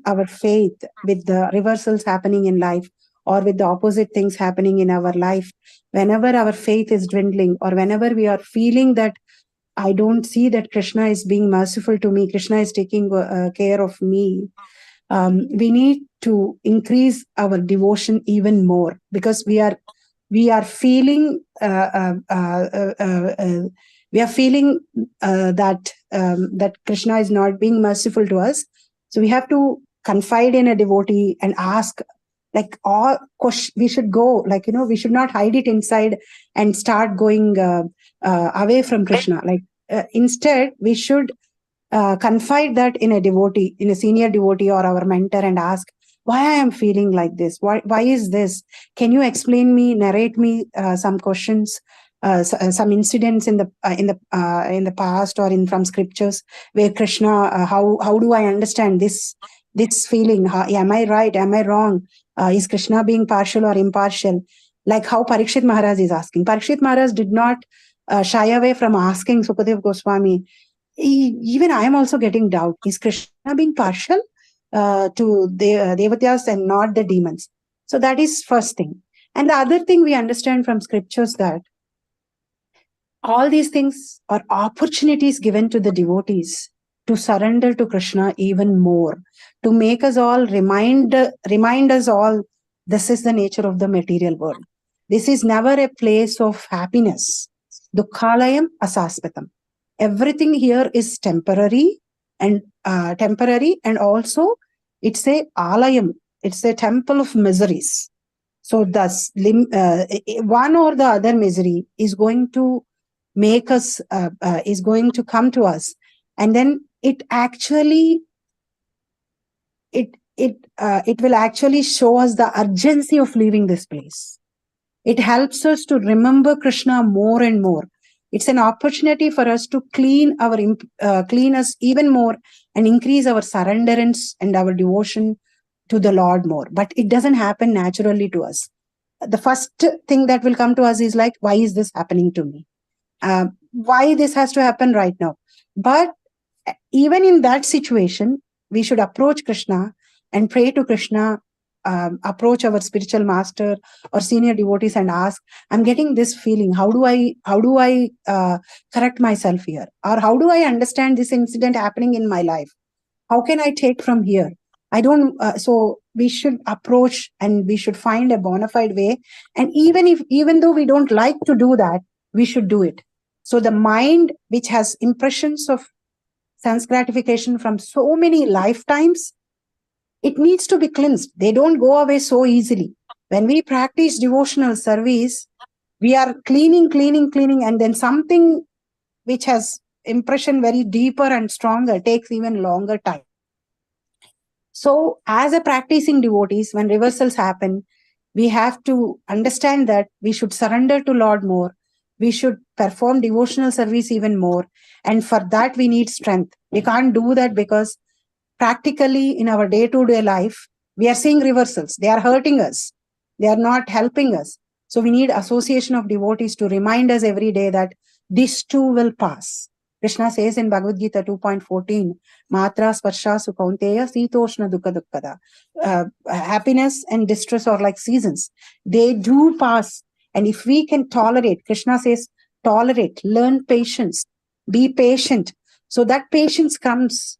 our faith with the reversals happening in life, or with the opposite things happening in our life, whenever our faith is dwindling, or whenever we are feeling that I don't see that Krishna is being merciful to me, Krishna is taking care of me, we need to increase our devotion even more, because we are feeling that Krishna is not being merciful to us. So we have to confide in a devotee and ask, like, all we should go, like, we should not hide it inside and start going away from Krishna. Like, instead, we should confide that in a devotee, in a senior devotee or our mentor, and ask, why I am feeling like this? Why is this? Can you explain me, narrate me some questions, some incidents in the past, or from scriptures where Krishna, how do I understand this feeling? Am I right? Am I wrong? Is Krishna being partial or impartial? Like how Parikshit Maharaj is asking. Parikshit Maharaj did not shy away from asking Sukadev Goswami, even I am also getting doubt. Is Krishna being partial to the Devatas and not the demons? So that is first thing. And the other thing we understand from scriptures, that all these things are opportunities given to the devotees to surrender to Krishna even more, to make us all remind us all, this is the nature of the material world. This is never a place of happiness. Dukkhalayam asaspitam. Everything here is temporary, and also it's a alayam. It's a temple of miseries. So thus, one or the other misery is going to make us, is going to come to us, and then it will actually show us the urgency of leaving this place. It helps us to remember Krishna more and more. It's an opportunity for us to clean us even more and increase our surrenderance and our devotion to the Lord more. But it doesn't happen naturally to us. The first thing that will come to us is like, why is this happening to me? Why this has to happen right now? But even in that situation, we should approach Krishna and pray to Krishna, approach our spiritual master or senior devotees and ask, I'm getting this feeling. How do I correct myself here? Or how do I understand this incident happening in my life? How can I take from here? I don't, so we should approach and we should find a bona fide way. And even though we don't like to do that, we should do it. So the mind, which has impressions of sense gratification from so many lifetimes, it needs to be cleansed. They don't go away so easily. When we practice devotional service, we are cleaning, and then something which has impression very deeper and stronger takes even longer time. So as a practicing devotees, when reversals happen, we have to understand that we should surrender to Lord more. We should perform devotional service even more. And for that, we need strength. We can't do that because practically in our day-to-day life, we are seeing reversals. They are hurting us. They are not helping us. So we need association of devotees to remind us every day that this too will pass. Krishna says in Bhagavad Gita 2.14, Matra sparsha sukaunteya sitoshna dukha dukkada. Happiness and distress are like seasons. They do pass. And if we can tolerate, Krishna says, tolerate, learn patience, be patient. So that patience comes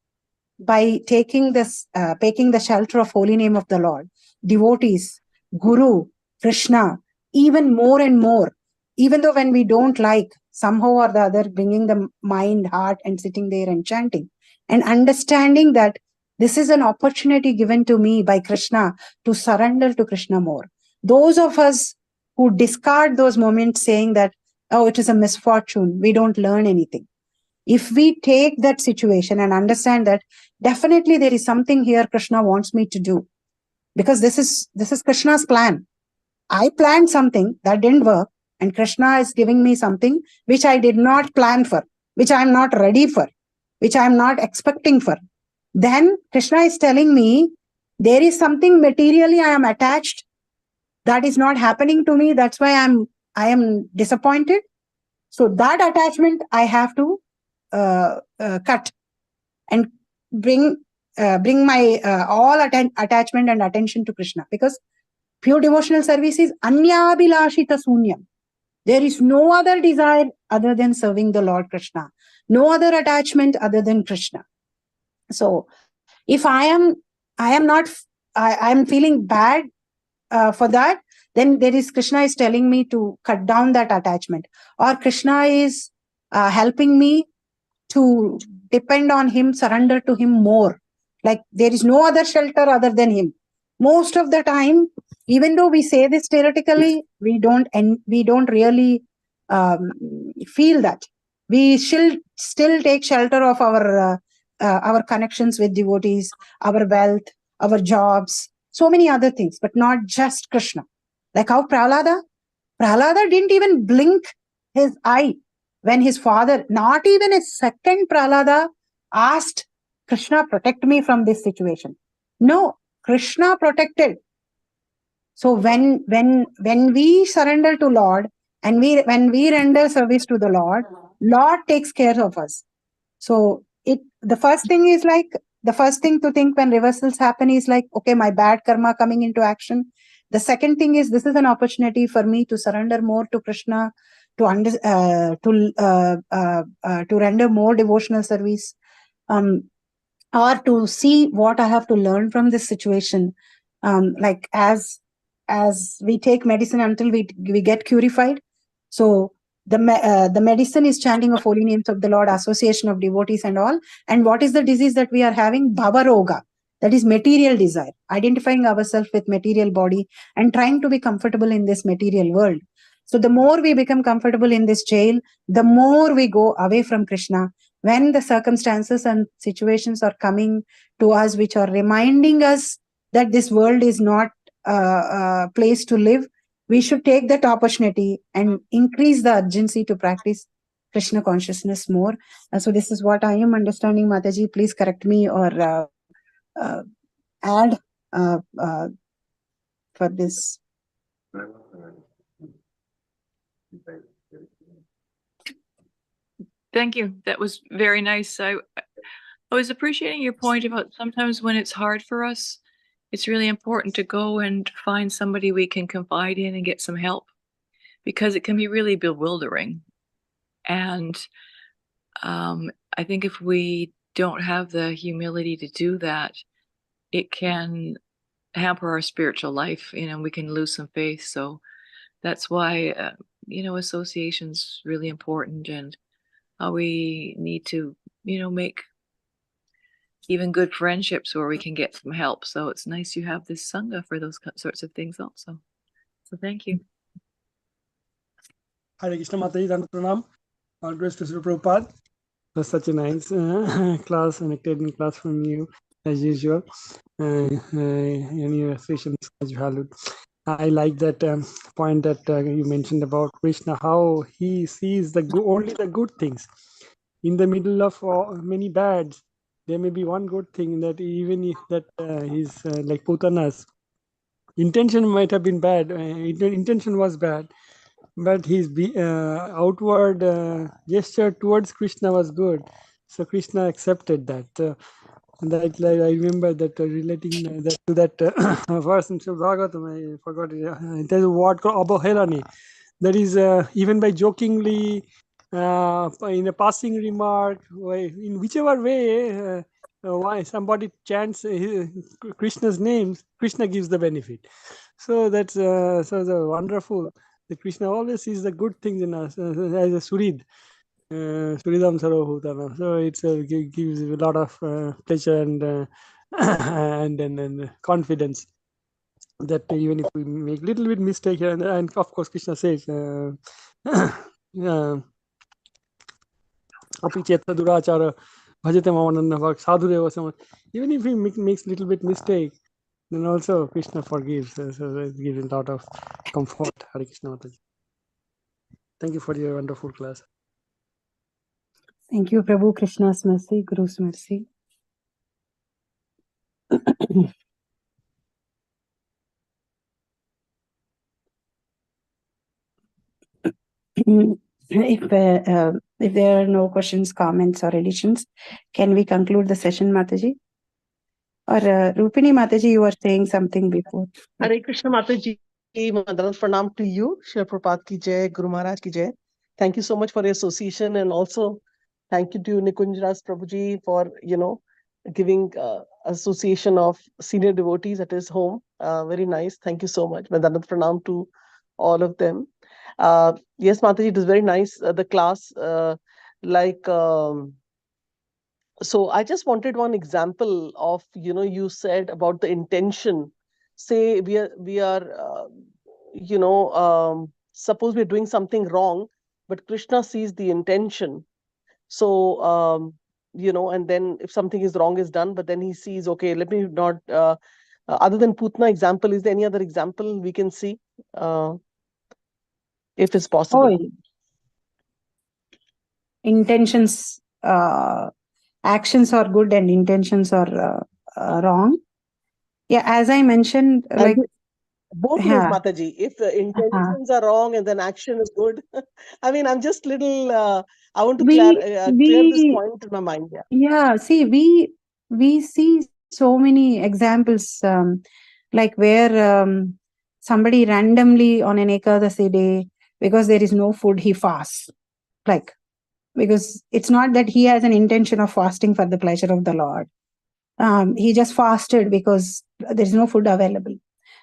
by taking the shelter of holy name of the Lord, devotees, Guru, Krishna, even more and more. Even though when we don't like, somehow or the other, bringing the mind, heart, and sitting there and chanting, and understanding that this is an opportunity given to me by Krishna to surrender to Krishna more. Those of us who discard those moments saying that, oh, it is a misfortune, we don't learn anything. If we take that situation and understand that definitely there is something here Krishna wants me to do, because this is Krishna's plan. I planned something that didn't work, and Krishna is giving me something which I did not plan for, which I am not ready for. which I am not expecting for, then Krishna is telling me there is something materially I am attached that is not happening to me. That's why I am disappointed. So that attachment I have to cut and bring my all attachment and attention to Krishna, because pure devotional service is anyabhilashita sunyam. There is no other desire other than serving the Lord Krishna, no other attachment other than Krishna. So if I am feeling bad for that, then there is Krishna is telling me to cut down that attachment, or Krishna is helping me to depend on him, surrender to him more. Like there is no other shelter other than him. Most of the time, even though we say this theoretically, we don't really feel that. We still take shelter of our connections with devotees, our wealth, our jobs, so many other things, but not just Krishna. Like how Prahlada didn't even blink his eye when his father, not even a second, Prahlada asked Krishna, protect me from this situation. No, Krishna protected. So when we surrender to Lord and when we render service to the Lord takes care of us. So the first thing to think when reversals happen is like, okay, my bad karma coming into action. The second thing is, this is an opportunity for me to surrender more to Krishna, to render more devotional service, or to see what I have to learn from this situation. Like as we take medicine until we get purified. So the medicine is chanting of holy names of the Lord, association of devotees and all. And what is the disease that we are having? Bhava Roga. That is material desire, identifying ourselves with material body and trying to be comfortable in this material world. So the more we become comfortable in this jail, the more we go away from Krishna. When the circumstances and situations are coming to us, which are reminding us that this world is not a place to live, we should take that opportunity and increase the urgency to practice Krishna consciousness more. So this is what I am understanding. Mataji, please correct me or add for this. Thank you. That was very nice. I was appreciating your point about sometimes when it's hard for us, it's really important to go and find somebody we can confide in and get some help, because it can be really bewildering. And I think if we don't have the humility to do that, it can hamper our spiritual life, we can lose some faith. So that's why, association's really important, and how we need to, make even good friendships where we can get some help. So it's nice you have this Sangha for those sorts of things also. So thank you. Hare Krishna Mataji, Danta Pranam. All grace to Sri Prabhupada. It was such a nice class and a technical class from you, as usual. And your session is much valued. I like that point that you mentioned about Krishna, how he sees only the good things. In the middle of many bads, there may be one good thing, that even if that is like Putana's intention might have been bad, intention was bad, but his outward gesture towards Krishna was good. So Krishna accepted that. That I remember that relating that to that verse in Bhagavatam, I forgot it. There's a word called Aboherani. That is even by jokingly, in a passing remark, in whichever way, why somebody chants Krishna's names, Krishna gives the benefit. So that's wonderful. That Krishna always sees the good things in us, as a Surid. Suridam Sarvabhutana. So it gives a lot of pleasure and and confidence that even if we make little bit mistake here and of course Krishna says api cheta durachara bhajate mamananda bhak sadhureva sama. Even if he makes little bit mistake, then also Krishna forgives. So it gives a lot of comfort. Hare Krishna Mataji. Thank you for your wonderful class. Thank you, Prabhu. Krishna's mercy, Guru's mercy. If there are no questions, comments, or additions, can we conclude the session, Mataji? Or Rupini Mataji, you were saying something before. Hare Krishna Mataji, Mandaran Pranam to you. Shri Prabhupada ki jai, Guru Maharaj ki jai. Thank you so much for your association, and also thank you to Nikunjras Prabhuji for, giving association of senior devotees at his home. Very nice. Thank you so much. Mandaran Pranam to all of them. Yes, Mataji, it was very nice. The class, so I just wanted one example of, you said about the intention. Say we are suppose we're doing something wrong, but Krishna sees the intention. So, and then if something is wrong is done, but then he sees, okay, let me not, other than Putna example, is there any other example we can see? If it's possible. Oh, intentions, actions are good and intentions are wrong. Yeah, as I mentioned, like both ways, Mataji. If the intentions are wrong and then action is good, I mean, I'm just little. I want to clear this point in my mind. Yeah. See, we see so many examples, like where somebody randomly on an Ekadasi day, because there is no food, he fasts. Like, because it's not that he has an intention of fasting for the pleasure of the Lord. He just fasted because there is no food available.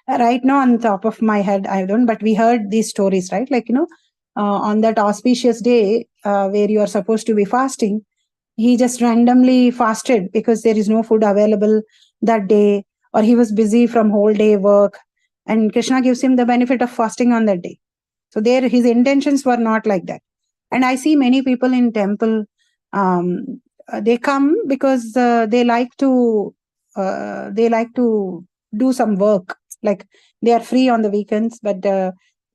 Right now, on top of my head, I don't, but we heard these stories, right? Like, on that auspicious day where you are supposed to be fasting, he just randomly fasted because there is no food available that day, or he was busy from whole day work, and Krishna gives him the benefit of fasting on that day. So there, his intentions were not like that. And I see many people in temple, they come because they like to do some work. Like, they are free on the weekends, but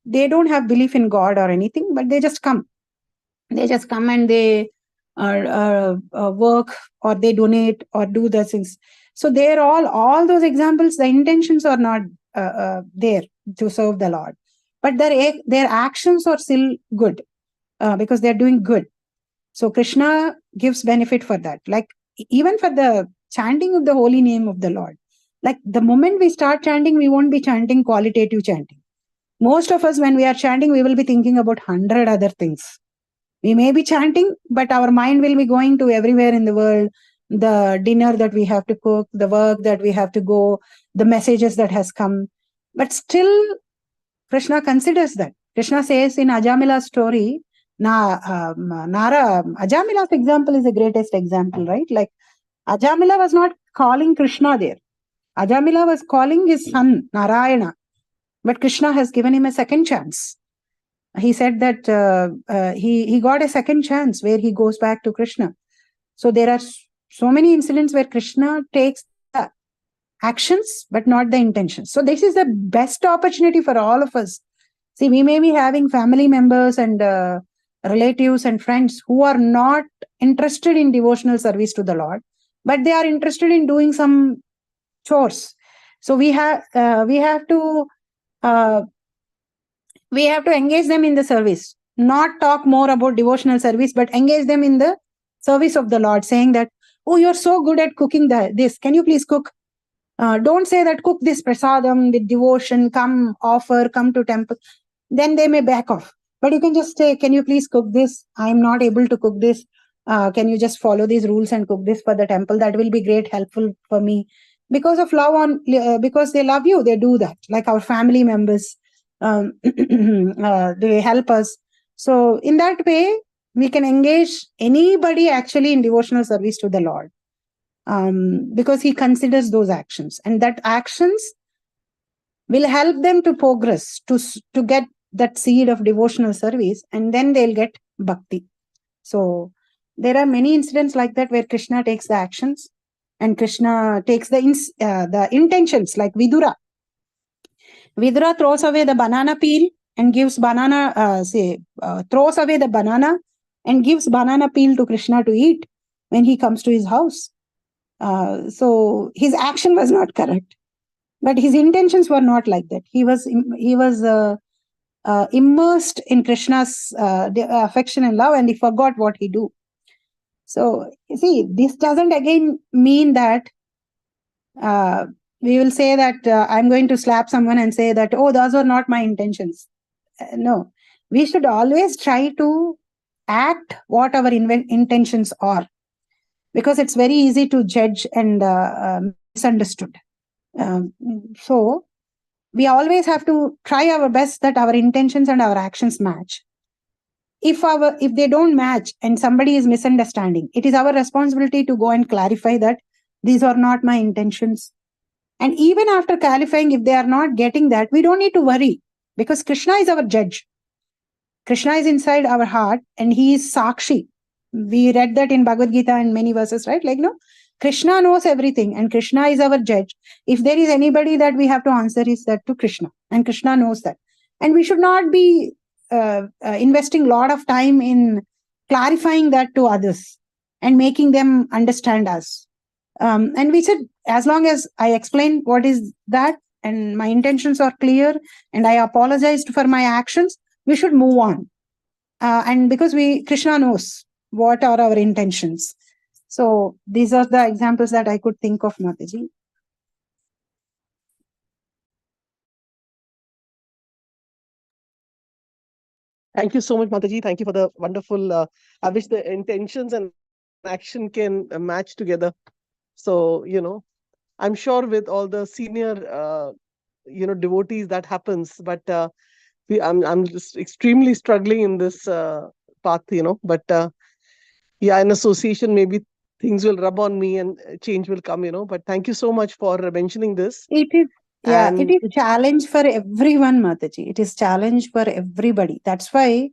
they don't have belief in God or anything, but they just come. They just come and they work, or they donate or do the things. So they're all those examples, the intentions are not there to serve the Lord, but their actions are still good because they're doing good. So Krishna gives benefit for that. Like, even for the chanting of the holy name of the Lord, like the moment we start chanting, we won't be chanting qualitative chanting. Most of us, when we are chanting, we will be thinking about 100 other things. We may be chanting, but our mind will be going to everywhere in the world, the dinner that we have to cook, the work that we have to go, the messages that has come. But still, Krishna considers that. Krishna says in Ajamila's story, Ajamila's example is the greatest example, right? Like, Ajamila was not calling Krishna there. Ajamila was calling his son, Narayana. But Krishna has given him a second chance. He said that he got a second chance where he goes back to Krishna. So there are so many incidents where Krishna takes the actions, but not the intentions. So this is the best opportunity for all of us. See, we may be having family members and relatives and friends who are not interested in devotional service to the Lord, but they are interested in doing some chores. So we have to engage them in the service, not talk more about devotional service, but engage them in the service of the Lord, saying that, oh, you're so good at cooking this. Can you please cook? Don't say that cook this prasadam with devotion, come to temple. Then they may back off. But you can just say, can you please cook this? I'm not able to cook this. Can you just follow these rules and cook this for the temple? That will be great, helpful for me. Because of love, because they love you, they do that. Like our family members, they help us. So in that way, we can engage anybody actually in devotional service to the Lord, because he considers those actions, and that actions will help them to progress, to get that seed of devotional service, and then they'll get bhakti. So there are many incidents like that where Krishna takes the actions and Krishna takes the intentions, like Vidura. Vidura throws away the banana peel and gives throws away the banana and gives banana peel to Krishna to eat when he comes to his house. So his action was not correct, but his intentions were not like that. He was immersed in Krishna's affection and love, and he forgot what he do. So you see, this doesn't again mean that we will say that I'm going to slap someone and say that, oh, those were not my intentions. No, we should always try to act what our intentions are, because it's very easy to judge and misunderstood. So we always have to try our best that our intentions and our actions match. If they don't match and somebody is misunderstanding, it is our responsibility to go and clarify that these are not my intentions. And even after clarifying, if they are not getting that, we don't need to worry, because Krishna is our judge. Krishna is inside our heart and he is Sakshi. We read that in Bhagavad Gita and many verses, right? Like, no, Krishna knows everything and Krishna is our judge. If there is anybody that we have to answer, is that to Krishna, and Krishna knows that. And we should not be investing a lot of time in clarifying that to others and making them understand us. And we said, as long as I explain what is that and my intentions are clear and I apologized for my actions, we should move on. And because Krishna knows what are our intentions. So these are the examples that I could think of, Mataji. Thank you so much, Mataji. Thank you for the wonderful, I wish the intentions and action can match together. So, I'm sure with all the senior, devotees that happens, but I'm just extremely struggling in this path, but in association, maybe things will rub on me and change will come, but thank you so much for mentioning this. It is, it is challenge for everyone, Mataji. It is challenge for everybody. That's why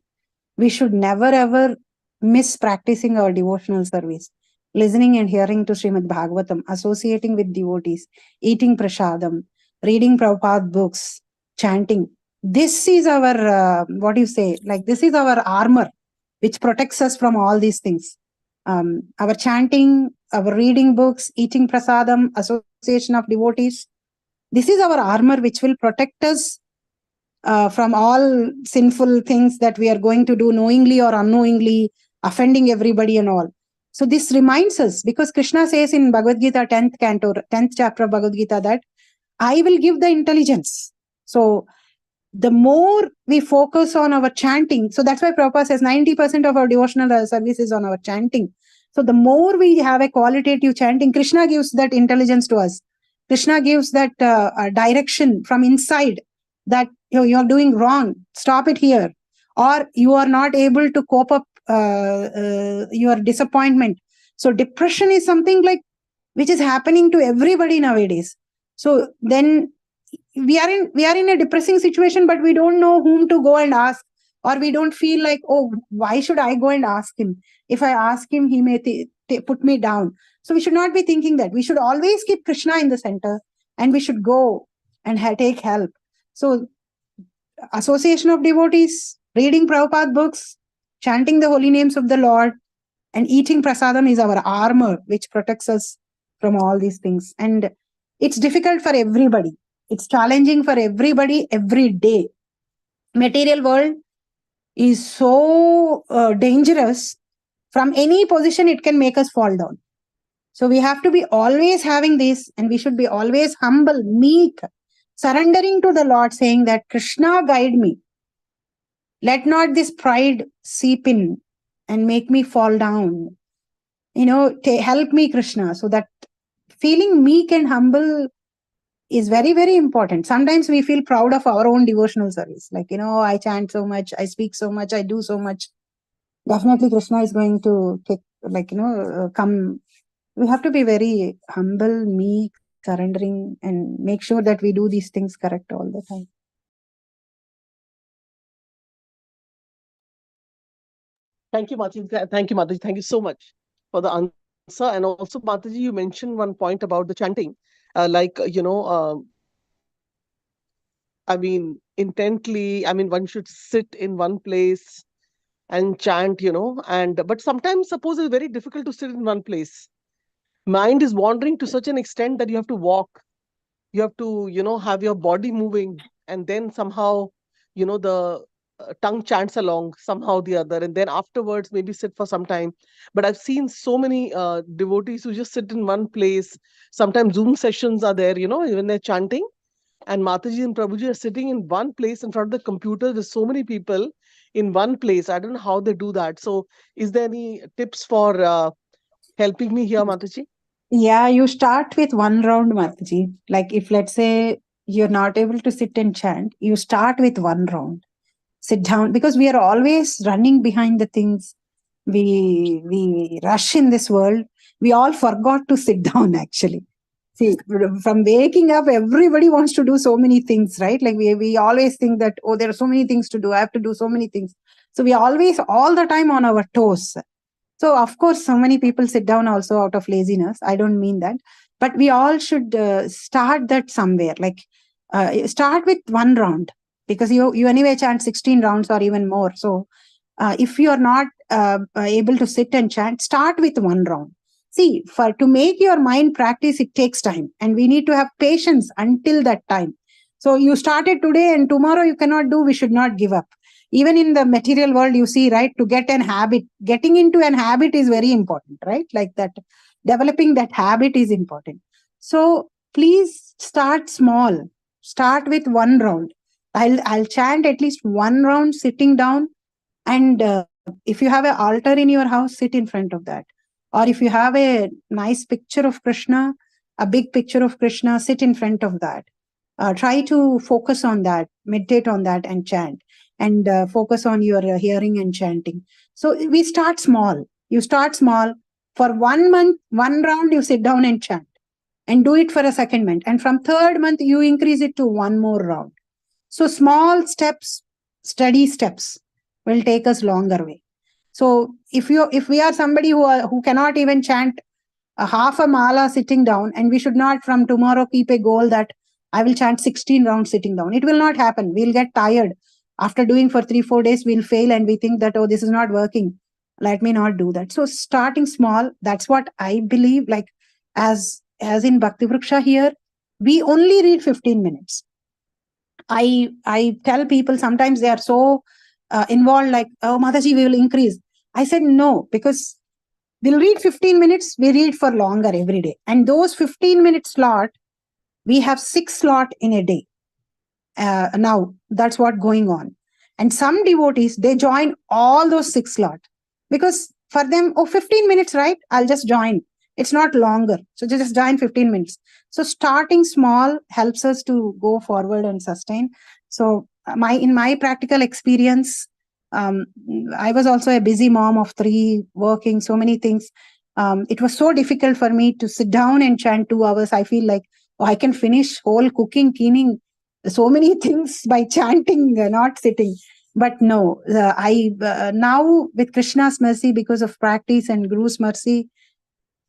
we should never ever miss practicing our devotional service, listening and hearing to Srimad Bhagvatam, associating with devotees, eating prasadam, reading Prabhupada books, chanting. This is our, this is our armor, which protects us from all these things. Our chanting, our reading books, eating prasadam, association of devotees. This is our armor, which will protect us from all sinful things that we are going to do knowingly or unknowingly, offending everybody and all. So this reminds us, because Krishna says in Bhagavad Gita, 10th canto, 10th chapter of Bhagavad Gita, that I will give the intelligence. So the more we focus on our chanting, so that's why Prabhupada says 90% of our devotional service is on our chanting. So the more we have a qualitative chanting, Krishna gives that intelligence to us. Krishna gives that direction from inside, that you're doing wrong, stop it here. Or you are not able to cope up your disappointment. So depression is something like which is happening to everybody nowadays. So then we are in a depressing situation, but we don't know whom to go and ask, or we don't feel like, oh, why should I go and ask him? If I ask him, he may put me down. So we should not be thinking that. We should always keep Krishna in the center, and we should go and take help. So association of devotees, reading Prabhupada books, chanting the holy names of the Lord, and eating prasadam is our armor, which protects us from all these things. And it's difficult for everybody. It's challenging for everybody every day. Material world is so dangerous. From any position, it can make us fall down. So we have to be always having this, and we should be always humble, meek, surrendering to the Lord, saying that Krishna guide me. Let not this pride seep in and make me fall down. Help me, Krishna. So that feeling meek and humble is very, very important. Sometimes we feel proud of our own devotional service. Like, I chant so much, I speak so much, I do so much. Definitely Krishna is going to come. We have to be very humble, meek, surrendering, and make sure that we do these things correct all the time. Thank you, Mataji. Thank you, Mataji. Thank you so much for the answer. And also, Mataji, you mentioned one point about the chanting. Intently, one should sit in one place and chant, but sometimes suppose it's very difficult to sit in one place. Mind is wandering to such an extent that you have to walk. You have to, have your body moving, and then somehow, the tongue chants along somehow the other, and then afterwards maybe sit for some time. But I've seen so many devotees who just sit in one place. Sometimes Zoom sessions are there, when they're chanting, and Mataji and Prabhuji are sitting in one place in front of the computer with so many people in one place. I don't know how they do that. So is there any tips for helping me here, Mataji? Yeah, you start with one round, Mataji. Like if, let's say, you're not able to sit and chant, you start with one round. Sit down, because we are always running behind the things. We rush in this world. We all forgot to sit down, actually. See, from waking up, everybody wants to do so many things, right? Like we always think that, oh, there are so many things to do. I have to do so many things. So we always, all the time on our toes. So, of course, so many people sit down also out of laziness. I don't mean that. But we all should start that somewhere. Like, start with one round, because you anyway chant 16 rounds or even more. So, if you are not able to sit and chant, start with one round. See, to make your mind practice, it takes time. And we need to have patience until that time. So, you started today and tomorrow you cannot do, we should not give up. Even in the material world, you see, right, to get an habit, getting into an habit is very important, right? Like that, developing that habit is important. So please start small. Start with one round. I'll chant at least one round sitting down. And if you have an altar in your house, sit in front of that. Or if you have a nice picture of Krishna, a big picture of Krishna, sit in front of that. Try to focus on that, meditate on that, and chant. And focus on your hearing and chanting. So we start small. You start small. For 1 month, one round, you sit down and chant. And do it for a second month. And from third month, you increase it to one more round. So small steps, steady steps will take us longer way. So if we are somebody who cannot even chant a half a mala sitting down, and we should not from tomorrow keep a goal that I will chant 16 rounds sitting down. It will not happen. We'll get tired. After doing for 3-4 days, we'll fail and we think that, oh, this is not working. Let me not do that. So starting small, that's what I believe. Like as in Bhakti Vriksha here, we only read 15 minutes. I tell people sometimes they are so involved, like, oh, Mataji, we will increase. I said no, because we'll read 15 minutes, we read for longer every day. And those 15-minute slot, we have 6 slot in a day. Now, that's what going on. And some devotees, they join all those 6 slot. Because for them, 15 minutes, right? I'll just join. It's not longer. So just join 15 minutes. So starting small helps us to go forward and sustain. So in my practical experience, I was also a busy mom of 3, working so many things. It was so difficult for me to sit down and chant 2 hours. I feel like, oh, I can finish whole cooking, cleaning, so many things by chanting, not sitting. But no, I now with Krishna's mercy, because of practice and Guru's mercy,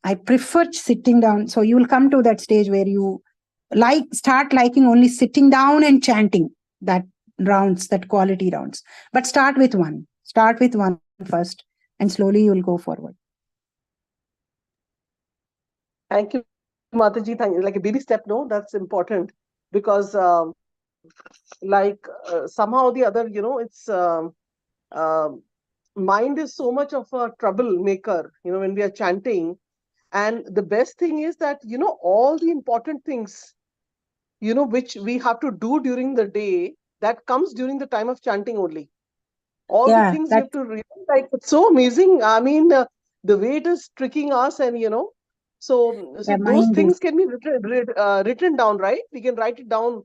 I prefer sitting down. So you will come to that stage where you start liking only sitting down and chanting that rounds, that quality rounds. But start with one first, and slowly you will go forward. Thank you, Mataji. Thank you. Like a baby step, no, that's important, because somehow or the other, it's mind is so much of a troublemaker, when we are chanting. And the best thing is that, all the important things, which we have to do during the day, that comes during the time of chanting only. All the things you have to read, like, it's so amazing. I mean, the way it is tricking us, and, so those things can be written down, right? We can write it down.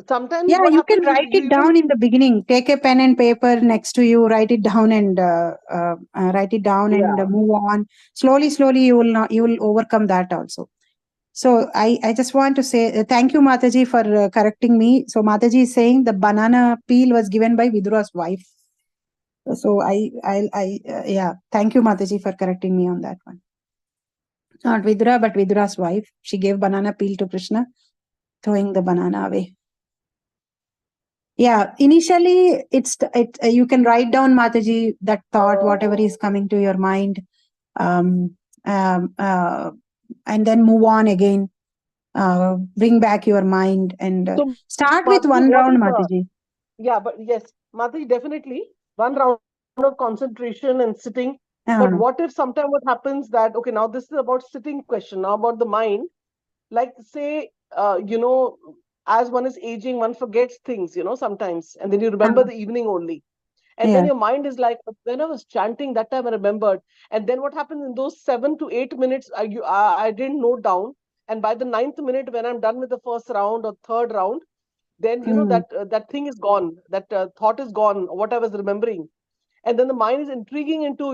Sometimes you happens can write it down in the beginning. Take a pen and paper next to you, write it down, and and move on. Slowly, you will overcome that also. So I just want to say thank you, Mataji, for correcting me. So Mataji is saying the banana peel was given by Vidura's wife. So thank you, Mataji, for correcting me on that one. Not Vidura, but Vidura's wife. She gave banana peel to Krishna, throwing the banana away. Yeah, initially you can write down, Mataji, that thought, whatever is coming to your mind, um, um, uh, and then move on again. Bring back your mind and So, start with Mataji, one what round, if, Mataji. yeah, but yes, Mataji, definitely one round of concentration and sitting. But what if sometime what happens that, okay, now this is about sitting question, now about the mind. Like say, as one is aging, one forgets things, sometimes, and then you remember the evening only. And then Yeah. your mind is like, when I was chanting, that time I remembered. And then what happens in those 7 to 8 minutes, I didn't note down. And by the 9th minute, when I'm done with the first round or third round, then that thing is gone. That thought is gone. What I was remembering, and then the mind is intriguing into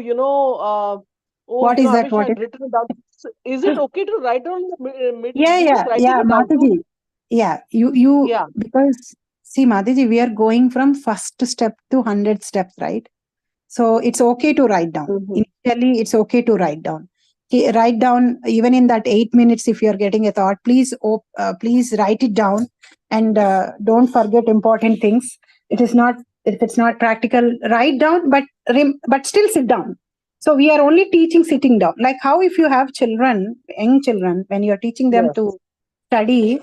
What is I that? wish I What had is? written it down. So is it okay to write down in the Yeah, writing it down too? Mataji. Yeah, you Yeah. because see, Mataji, we are going from first step to 100 steps, right? So it's okay to write down. Initially, it's okay to write down. Write down even in that 8 minutes. If you are getting a thought, please write it down, and don't forget important things. It is not, if it's not practical, write down, but still sit down. So we are only teaching sitting down. Like how if you have children, young children, when you are teaching them Yes. to study,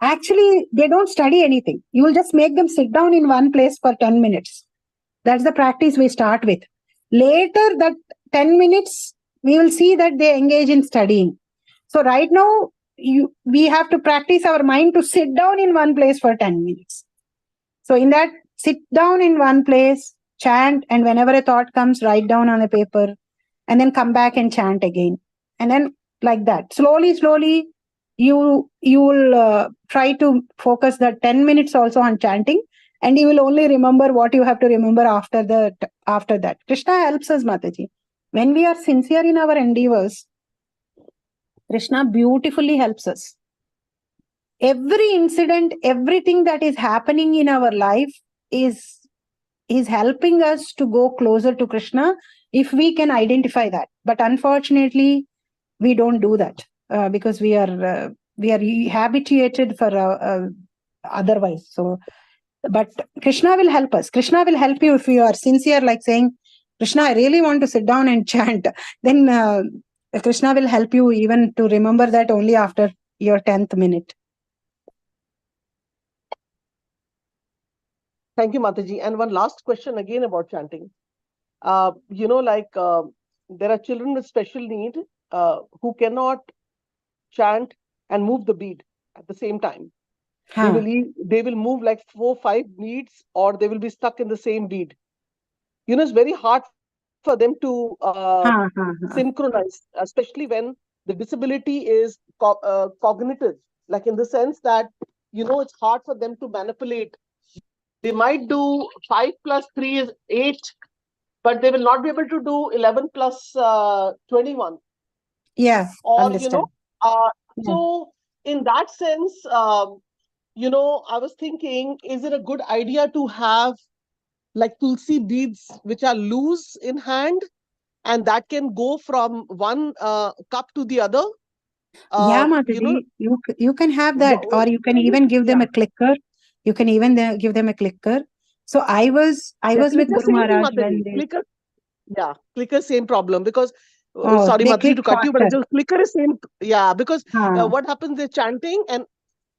actually they don't study anything. You will just make them sit down in one place for 10 minutes. That's the practice we start with. Later, that 10 minutes, we will see that they engage in studying. So right now, we have to practice our mind to sit down in one place for 10 minutes. So in that, sit down in one place, chant, and whenever a thought comes, write down on a paper, and then come back and chant again. And then like that, slowly, you will try to focus the 10 minutes also on chanting, and you will only remember what you have to remember after that. Krishna helps us, Mataji. When we are sincere in our endeavors, Krishna beautifully helps us. Every incident, everything that is happening in our life is helping us to go closer to Krishna if we can identify that. But unfortunately, we don't do that because we are habituated for otherwise. So, but Krishna will help us. Krishna will help you if you are sincere, like saying, Krishna, I really want to sit down and chant. Then Krishna will help you even to remember that only after your 10th minute. Thank you, Mataji. And one last question again about chanting. There are children with special need who cannot chant and move the bead at the same time. They will move like 4-5 beads, or they will be stuck in the same bead. It's very hard for them to synchronize, especially when the disability is cognitive, like in the sense that it's hard for them to manipulate. They might do 5 plus 3 is 8, but they will not be able to do 11 plus 21. Yeah, or understand. So in that sense, I was thinking, is it a good idea to have like tulsi beads which are loose in hand, and that can go from one cup to the other? Yeah, Mataji, you can have that, or you can even give them a clicker. You can even give them a clicker. So I was with Guru Maharaj when they... Clicker same problem, because Oh, sorry, they Mataji, click to cut you, but faster. just clicker is same. Yeah, because what happens, they're chanting and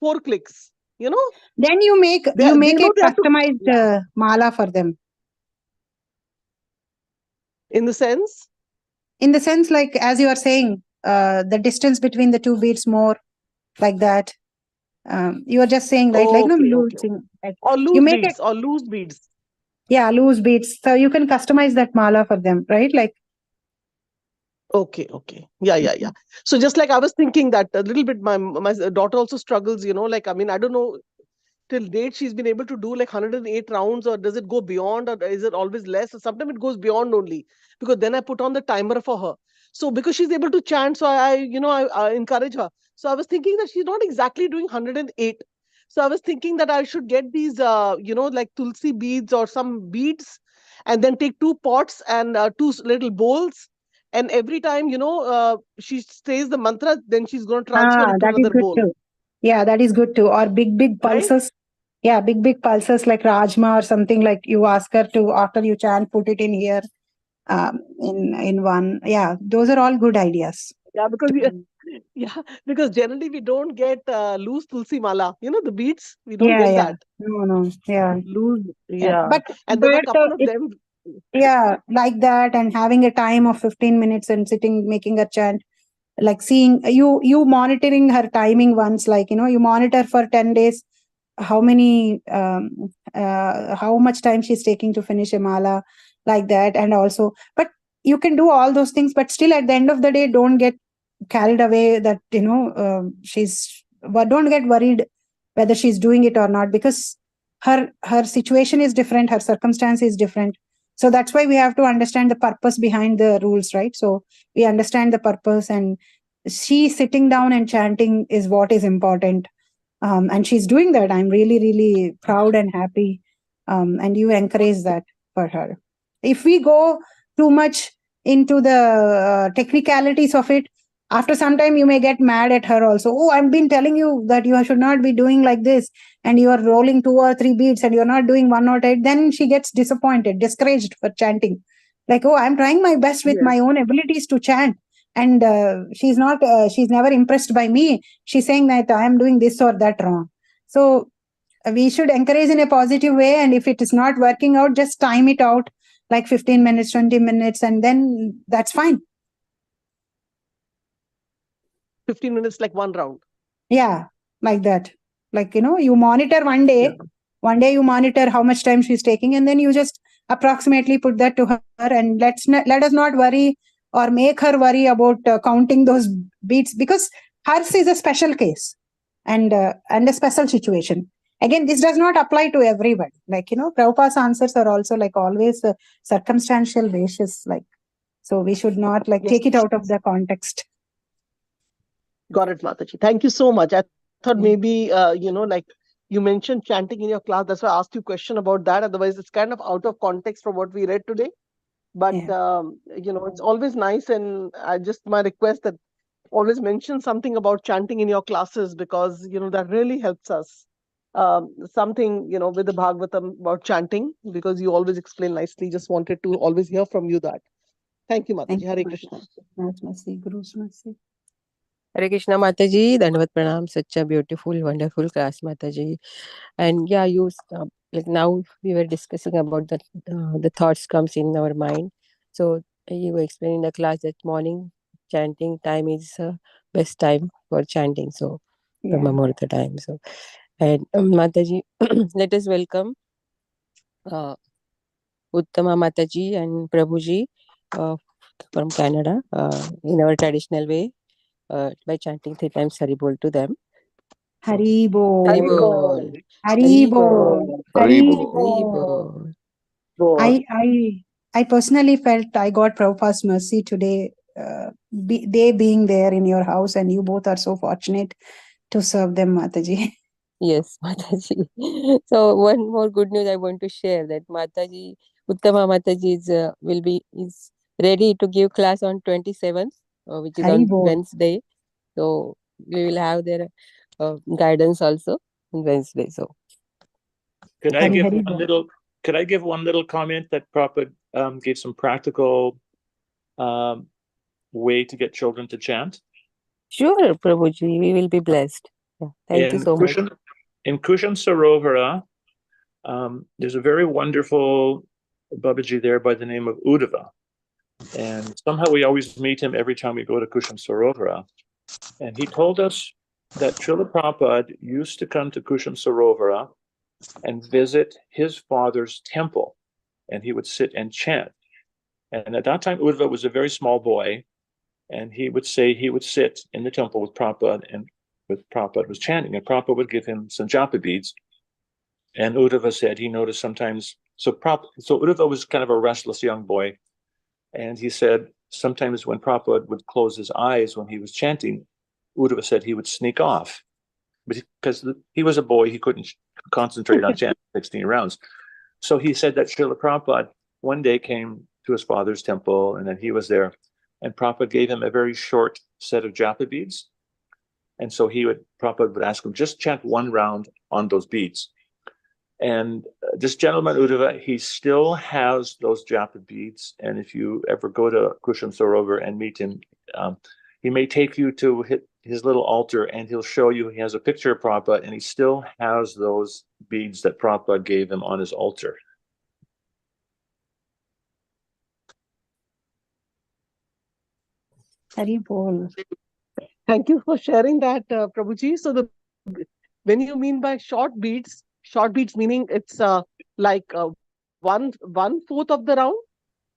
4 clicks. Then you make they a know they have to, customized mala for them. In the sense, like as you are saying, the distance between the two beats more, like that. You are just saying, right? Like no losing. Or You loose make beads, or loose beads. Yeah, loose beads. So you can customize that mala for them, right? Like. Okay. Yeah. So just like I was thinking that a little bit, my daughter also struggles, like, I mean, I don't know, till date she's been able to do like 108 rounds, or does it go beyond, or is it always less? Or sometimes it goes beyond only, because then I put on the timer for her. So because she's able to chant, so I encourage her. So I was thinking that she's not exactly doing 108. So I was thinking that I should get these, like tulsi beads or some beads, and then take 2 pots and 2 little bowls. And every time, she says the mantra, then she's going to transfer it to That is another good bowl. too. Yeah, that is good too. Or big Right? pulses. Yeah, big pulses like Rajma or something, like you ask her to, after you chant, put it in here, in one. Yeah, those are all good ideas. Yeah, because because generally we don't get loose tulsi mala. The beads, we don't get that. No, yeah. Loose, Yeah. yeah. And there were a couple of them. Yeah, like that, and having a time of 15 minutes and sitting, making a chant, like seeing you monitoring her timing once, like, you monitor for 10 days, how many, how much time she's taking to finish a mala, like that. And also, but you can do all those things, but still at the end of the day, don't get carried away that, don't get worried whether she's doing it or not, because her situation is different, her circumstance is different. So that's why we have to understand the purpose behind the rules, right? So we understand the purpose, and she sitting down and chanting is what is important. And she's doing that. I'm really, really proud and happy. And you encourage that for her. If we go too much into the technicalities of it, after some time you may get mad at her also. Oh, I've been telling you that you should not be doing like this, and you are rolling 2 or 3 beats and you're not doing 1 or 8. Then she gets disappointed, discouraged for chanting. Like, oh, I'm trying my best with my own abilities to chant, and she's never impressed by me. She's saying that I am doing this or that wrong. So we should encourage in a positive way, and if it is not working out, just time it out, like 15 minutes, 20 minutes, and then that's fine. 15 minutes, like one round. Yeah, like that. Like, you monitor one day. One day you monitor how much time she's taking, and then you just approximately put that to her, and let us not worry or make her worry about counting those beats, because hers is a special case and a special situation. Again, this does not apply to everybody. Like, Prabhupada's answers are also like always circumstantial basis. Like, so we should not take it out of the context. Got it, Mataji. Thank you so much. I thought maybe, like you mentioned chanting in your class. That's why I asked you a question about that. Otherwise, it's kind of out of context from what we read today. But, it's always nice. And my request that always mention something about chanting in your classes, because, that really helps us. Something, with the Bhagvatam about chanting, because you always explain nicely. Just wanted to always hear from you that. Thank you, Mataji. Hare Krishna. Hare Krishna, Mataji. Dandavat Pranam. Such a beautiful, wonderful class, Mataji. And yeah, like now we were discussing about the thoughts comes in our mind. So you were explaining the class that morning chanting time is best time for chanting. So Brahma Muhurta time. So, and Mataji, let us welcome Uttama Mataji and Prabhuji from Canada in our traditional way. By chanting 3 times Hari Bol to them. Hari Bol. Hari Bol. Hari Bol. Hari Hari Bol. Bol. I personally felt I got Prabhupada's mercy today, they being there in your house, and you both are so fortunate to serve them, Mataji. Yes, Mataji. So one more good news I want to share, that Mataji, Uttama Mataji is ready to give class on 27th, which is Hari on Bol. Wednesday. So we will have their guidance also on Wednesday. So Could I give one little comment that Prabhupada gave some practical way to get children to chant? Sure, Prabhuji, we will be blessed. Yeah, thank you so much. In Kushan Sarovara, there's a very wonderful Babaji there by the name of Uddhava. And somehow we always meet him every time we go to Kushan Sarovara. And he told us that Srila Prabhupada used to come to Kushan Sarovara and visit his father's temple, and he would sit and chant. And at that time, Uddhava was a very small boy, and he would say he would sit in the temple with Prabhupada, and with Prabhupada was chanting, and Prabhupada would give him some japa beads. And Uddhava said he noticed sometimes, so Uddhava was kind of a restless young boy, and he said sometimes when Prabhupada would close his eyes when he was chanting, Uddhava said he would sneak off, but because he was a boy, he couldn't concentrate on chanting 16 rounds. So he said that Srila Prabhupada one day came to his father's temple, and then he was there, and Prabhupada gave him a very short set of japa beads. And so Prabhupada would ask him, just chant 1 round on those beads. And this gentleman, Uddhava, he still has those japa beads. And if you ever go to Kusham Sarovar and meet him, he may take you to his little altar and he'll show you, he has a picture of Prabhupada and he still has those beads that Prabhupada gave him on his altar. Hari Bol. Thank you for sharing that, Prabhuji. So when you mean by short beats meaning it's like 1/4 of the round?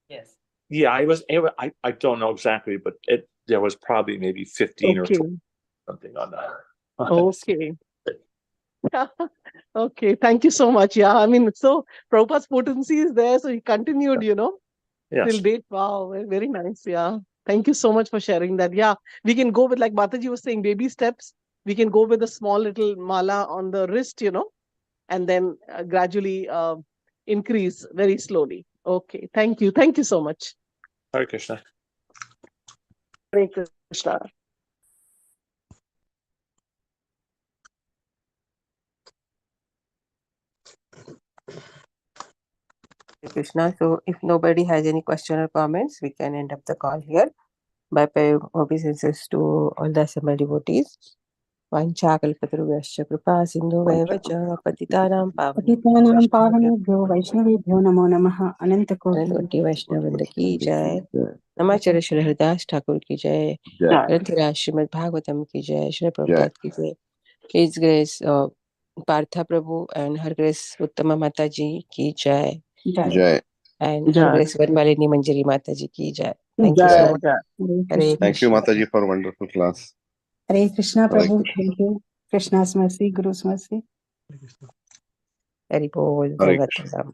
Yes. Yeah, I don't know exactly, but there was probably maybe 15 or 20, something on that. Okay. Okay, thank you so much. Yeah, I mean, so Prabhupada's potency is there, so he continued, Yes. till date. Wow, very nice. Yeah, thank you so much for sharing that. Yeah, we can go with, like Mataji was saying, baby steps. We can go with a small little mala on the wrist, and then gradually increase very slowly. Okay, thank you. Thank you so much. Hare Krishna. Hare Krishna. Krishna. So if nobody has any question or comments, we can end up the call here. By paying obeisances to all the assembled devotees. Vanchakalpatarubhyascha kripa sindhuveva cha patitanam पतितानां पावनेभ्यो वैष्णवेभ्यो नमो नमः अनंतकोटि पावनेभ्यो वैष्णवृंद की जय। नमाचार्य श्री हरिदास ठाकुर की जय। ग्रंथराज श्रीमद् भागवतम की जय। श्री प्रभुपाद की जय। His Grace Partha Prabhu and Her Grace Uttama Mataji ki jai. Jai. And Her Grace Vanmalini Manjiri Mataji ki jai. Thank you so much. Hare Thank you, Krishna. Mataji, for wonderful class. Hare Krishna Hare Prabhu. Krishna. Thank you. Krishna's mercy, Guru's mercy. Hari Bol. Hare Dandavat Krishna. Pranam.